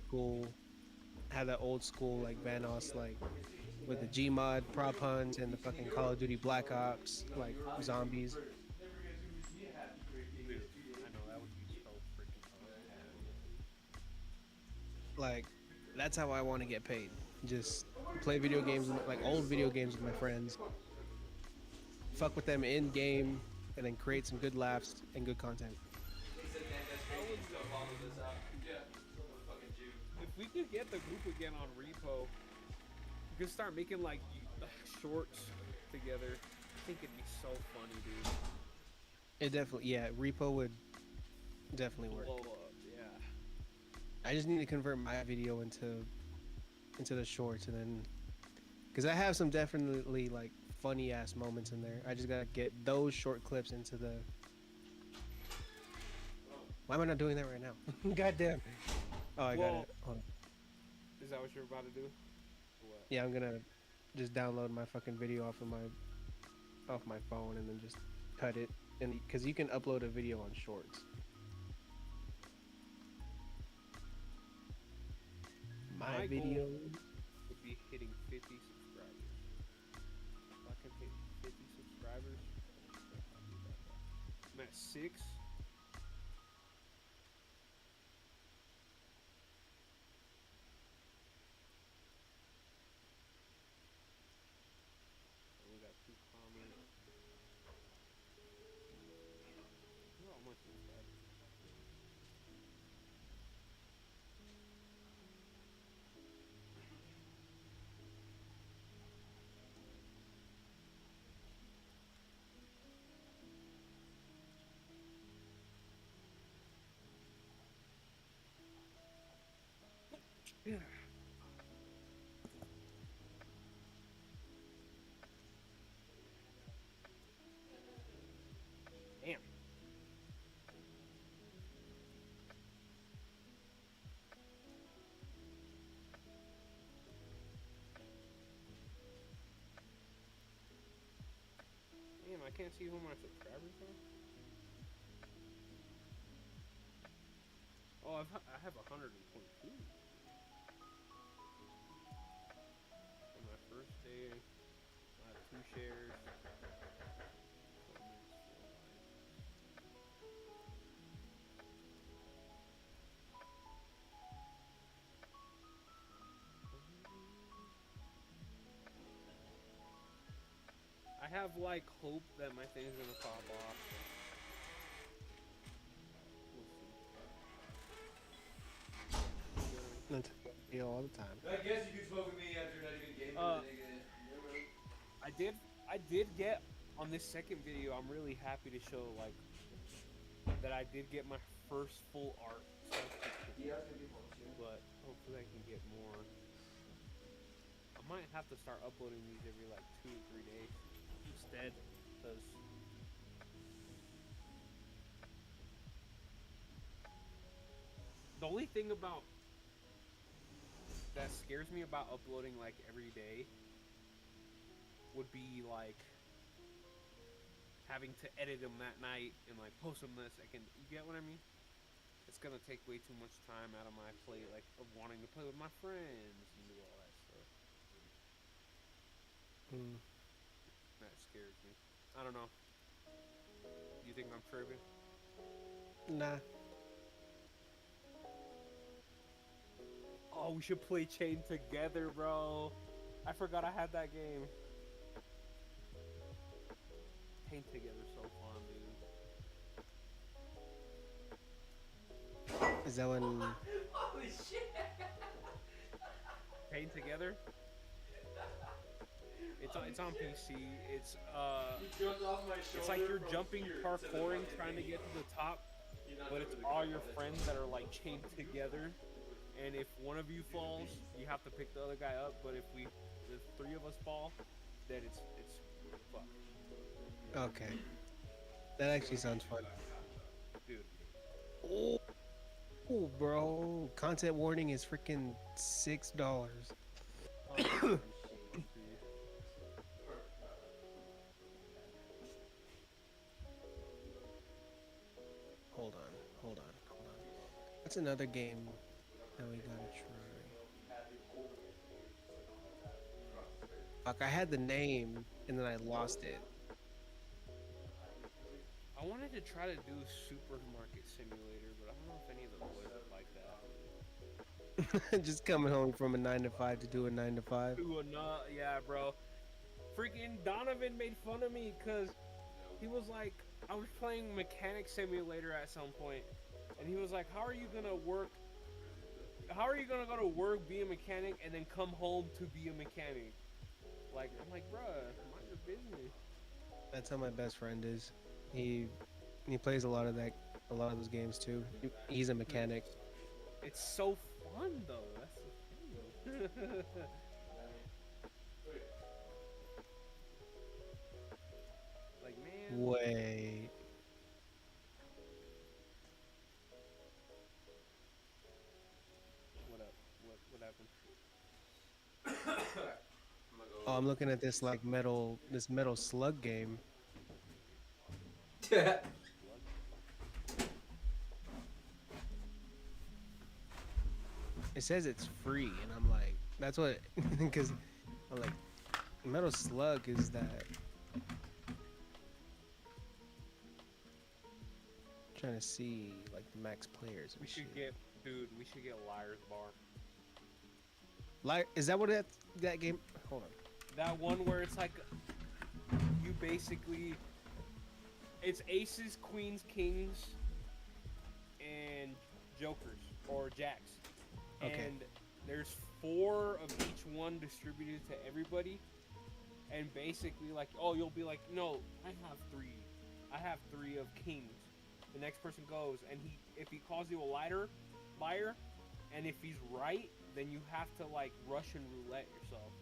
school like Vanos, like with the Gmod prop hunts and the fucking Call of Duty Black Ops like zombies. Dude, I know that would be so freaking fun. Like that's how I want to get paid. Just play video games, like old video games with my friends. Fuck with them in game, and then create some good laughs and good content. If we could get the group again on Repo, we could start making like shorts together. I think it'd be so funny, dude. It definitely, yeah, repo would definitely work. Blow up, yeah. I just need to convert my video into the shorts, and then because I have some definitely like funny ass moments in there. I just gotta get those short clips into the. Why am I not doing that right now? Goddamn. Oh, I got Well- it. Hold on. Is that what you're about to do? Or what? Yeah, I'm gonna just download my fucking video off my phone and then just cut it, and because you can upload a video on Shorts. My My video. goal would be hitting 50 subscribers. If I can hit 50 subscribers, I'll do that. I'm at 6. We got 2 comments. Where are all my subscribers? can't see who my subscribers are. Oh, I have 122. On my first day, I have 2 shares. Comments, 4 likes. I have like hope that my thing's gonna pop off. We'll see. That's deal all the time. I guess you could smoke with me after not even gaming. I did get on this second video. I'm really happy to show like that I did get my first full art. But hopefully I can get more. I might have to start uploading these every like 2 or 3 days instead, because the only thing about that scares me about uploading like every day would be like having to edit them that night and like post them the second. You get what I mean? It's gonna take way too much time out of my play, like of wanting to play with my friends and do all that stuff. That scares me. I don't know. You think I'm tripping? Nah. Oh, we should play Chain together, bro. I forgot I had that game. Chain together so fun, dude. Is that when? Holy shit! Chain together? It's on PC. It's it's like you're jumping, parkouring, trying to get to the top, but it's all your friends that are like chained together. And if one of you falls, you have to pick the other guy up. But if the 3 of us fall, then it's fucked. Okay. That actually sounds fun. Dude. Oh, bro. Content warning is freaking $6. Hold on. That's another game that we gotta try. Fuck, I had the name and then I lost it. I wanted to try to do Supermarket Simulator, but I don't know if any of the boys would like that. Just coming home from a 9 to 5 to do a 9 to 5. Yeah, bro. Freaking Donovan made fun of me because he was like, I was playing Mechanic Simulator at some point, and he was like, how are you gonna work? How are you gonna go to work, be a mechanic, and then come home to be a mechanic? Like, I'm like, bruh, mind your business. That's how my best friend is. He plays a lot of those games too. He's a mechanic. It's so fun though. That's the thing. Like, man. Wait. What up? What happened? Oh, I'm looking at this like Metal Slug game. It says it's free, and I'm like, that's what, because I'm like, Metal Slug is that. Trying to see like the max players. And We should shit. get, dude. We should get Liar's Bar. Like, is that what that game? Hold on. That one where it's like, you basically, it's aces, queens, kings, and jokers or jacks. Okay. And there's 4 of each one distributed to everybody. And basically, like, oh, you'll be like, no, I have 3. I have 3 of kings. The next person goes, and if he calls you a liar, and if he's right, then you have to like Russian roulette yourself.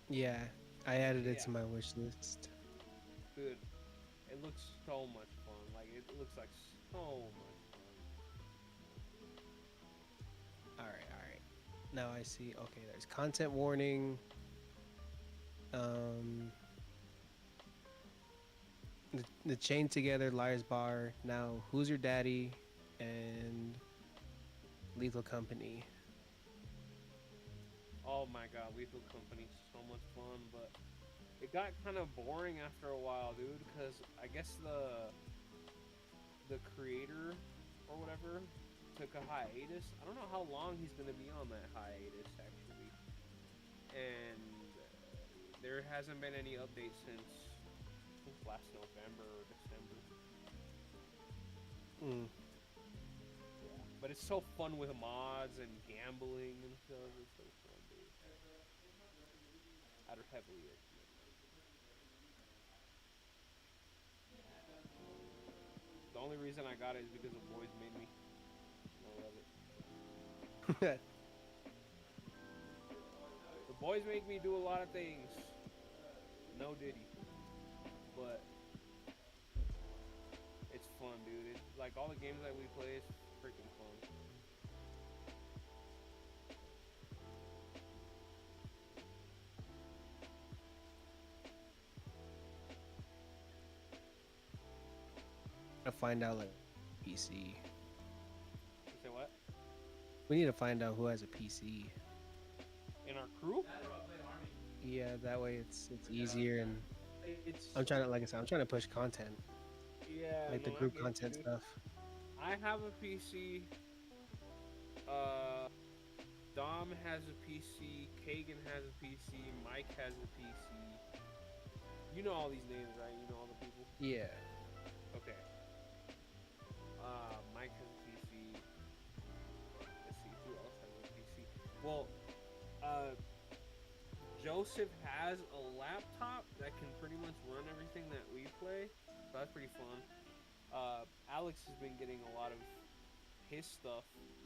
Yeah, I added it Yeah. to my wish list. Dude, it looks so much fun. Like, it looks like so much fun. All right. Now I see. Okay, there's content warning. the Chain Together, Liar's Bar, now Who's Your Daddy, and Lethal Company. Oh my god, Lethal Company, so much fun, but it got kind of boring after a while, dude. Because I guess the creator or whatever took a hiatus. I don't know how long he's gonna be on that hiatus actually, and there hasn't been any updates since I think last November or December. Mm. Yeah, but it's so fun with mods and gambling and stuff. It's so fun, dude. I'd heavily recommend. The only reason I got it is because the boys made me. I love it. The boys make me do a lot of things. No Diddy. But it's fun, dude. It's like all the games that we play is freaking fun. To find out like PC. You say what? We need to find out who has a PC. In our crew? Yeah, that way it's easier, and It's I'm trying to, like I said, I'm trying to push content, yeah, like the no, I group get you, content dude. stuff. I have a PC. Dom has a PC. Kagan has a PC. Mike has a PC. You know all these names, right? You know all the people. Yeah. Okay. Mike has a PC. Let's see who else has a PC. Well, Joseph has a laptop that can pretty much run everything that we play. So that's pretty fun. Alex has been getting a lot of his stuff.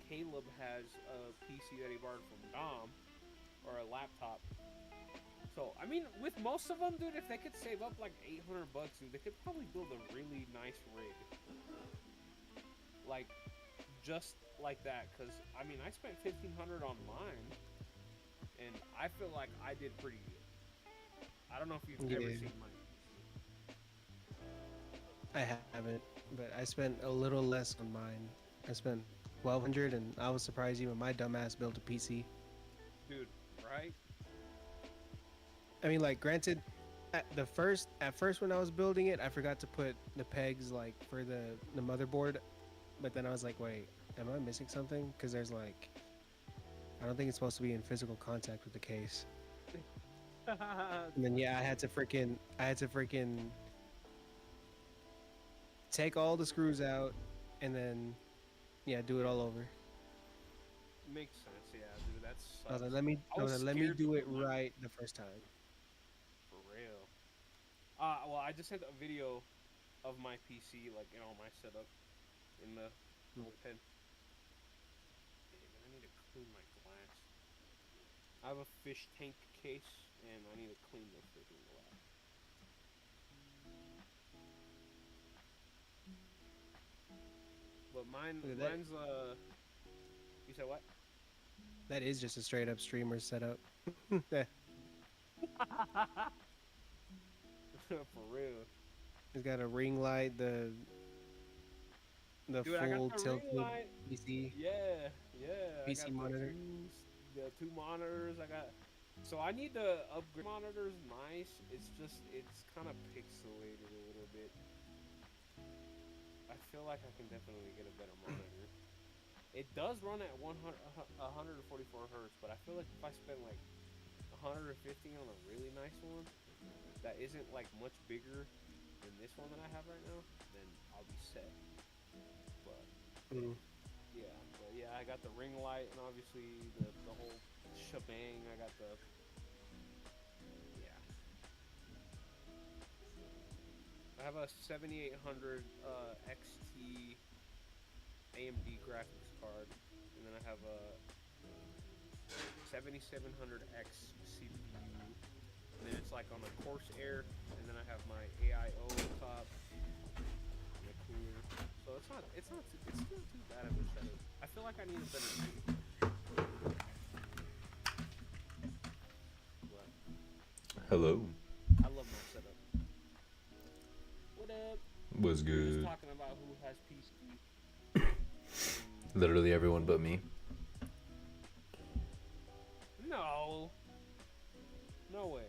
Caleb has a PC that he borrowed from Dom, or a laptop. So, I mean, with most of them, dude, if they could save up like $800, dude, they could probably build a really nice rig. Like, just like that. Because, I mean, I spent $1,500 on mine, and I feel like I did pretty good. I don't know if you've ever Yeah. seen mine. I haven't, but I spent a little less on mine. I spent $1,200, and I was surprised even my dumbass built a PC. Dude, right? I mean, like, granted, at first when I was building it, I forgot to put the pegs like for the motherboard, but then I was like, wait, am I missing something? Because there's like, I don't think it's supposed to be in physical contact with the case. And then yeah, I had to freaking take all the screws out, and then yeah, do it all over. Makes sense, yeah, dude. That's I was like, let me scared do to it do mine. right the first time. For real. Well, I just sent a video of my PC, like, you know, my setup in the little pen. Damn, I need to clean my glass. I have a fish tank case, and I need to clean the freaking glass. But Look at that. mine's, you said what? That is just a straight up streamer setup. For real. It's got a ring light, the Dude, I full got the tilted ring light. PC. Yeah. PC I got monitor. The two monitors. So I need to upgrade. Monitors nice. It's kind of pixelated a little bit. I feel like I can definitely get a better monitor. It does run at 144 hertz, but I feel like if I spend like 150 on a really nice one that isn't like much bigger than this one that I have right now, then I'll be set. But Mm. yeah, I got the ring light and obviously the whole shebang. I got the I have a 7800 XT AMD graphics card, and then I have a 7700X CPU, and then it's like on a Corsair, and then I have my AIO top and a cooler. So it's not too bad of a setup. I feel like I need a better setup. But Hello. I love my setup. What up? Was We were just good. talking about who has PC. Literally everyone but me. No. No way.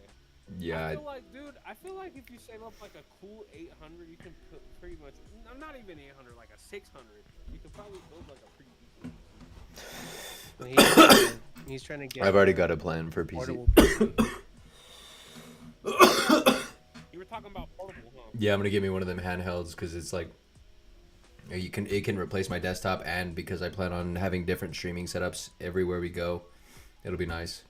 Yeah. I feel like, dude, I feel like if you save up like a cool 800, you can put pretty much, not even 800, like a 600, you could probably build like a pretty decent. He's trying to get. I've already got a plan for PC. portable PC. You were talking about portable, huh? Yeah, I'm gonna get me one of them handhelds because it's like it can replace my desktop, and because I plan on having different streaming setups everywhere we go, it'll be nice.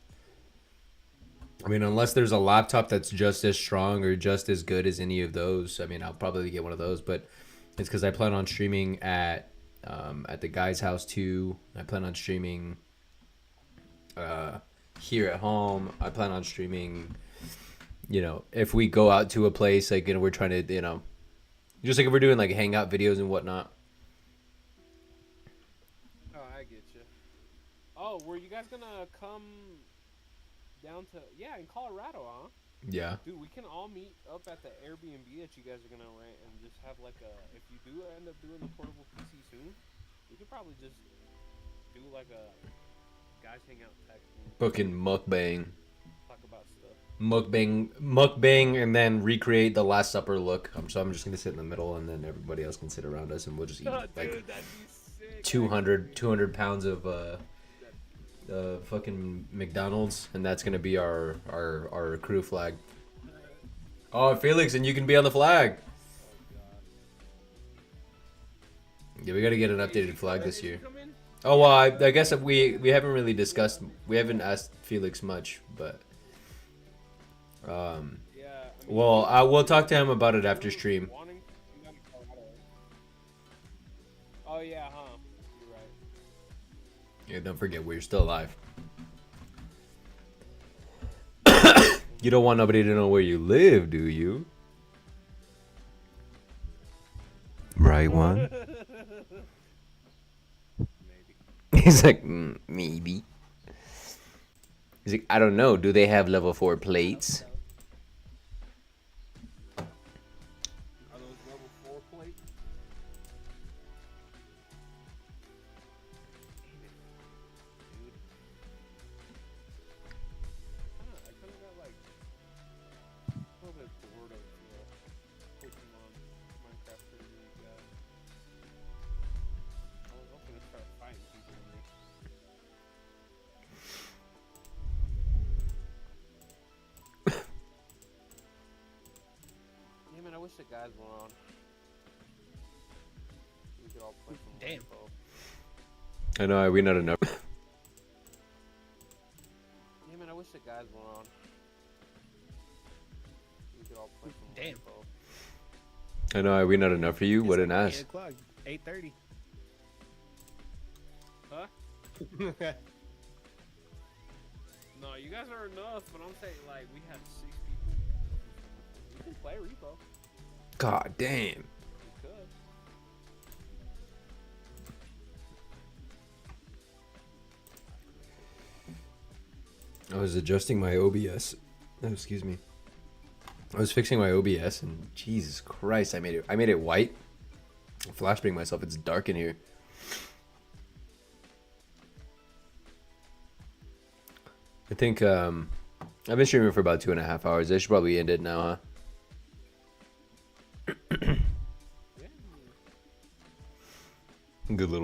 I mean, unless there's a laptop that's just as strong or just as good as any of those, I mean, I'll probably get one of those. But it's because I plan on streaming at the guy's house too. I plan on streaming here at home. I plan on streaming. You know, if we go out to a place, like, you know, we're trying to, you know, just like if we're doing like hangout videos and whatnot. Oh, I get you. Oh, were you guys gonna come down to, yeah, in Colorado, huh? Yeah. Dude, we can all meet up at the Airbnb that you guys are gonna rent and just have like a, if you do end up doing the portable PC soon, we could probably just do like a guys hangout type thing, Fucking mukbang. talk about stuff. Mukbang, and then recreate the Last Supper look. So I'm just gonna sit in the middle, and then everybody else can sit around us, and we'll just eat Oh, like dude, that'd be sick. 200 pounds of fucking McDonald's, and that's gonna be our crew flag. Oh, Felix, and you can be on the flag. Yeah, we gotta get an updated flag this year. Oh well, I guess if we haven't really discussed. We haven't asked Felix much, but Yeah. I mean, well, I will talk to him about it after stream. wanting to come down to Colorado. Oh yeah, huh? You're right. Yeah, don't forget we're still alive. You don't want nobody to know where you live, do you? Right one. Maybe. He's like, maybe. He's like, I don't know. Do they have level 4 plates? Are those level 4 plates? Dude. I kind of got like a little bit bored of Pokemon Minecraft Treasures guy. I'm gonna start fighting people in this. Yeah, man, I wish the guys were on. We could all play some Damn. Rainbow. I know, we not enough. Yeah, man, I wish the guys were on. We could all play some Damn. Rainbow. I know, we not enough for you? What an It's ass. 8 o'clock. 8:30. Huh? No, you guys are enough, but I'm saying, like, we have 6 people. We can play Repo. God damn. We could. I was adjusting my OBS. Oh, excuse me. I was fixing my OBS, and Jesus Christ, I made it white. Flashbang myself. It's dark in here. I think I've been streaming for about 2.5 hours. I should probably end it now, huh? Yeah. Good little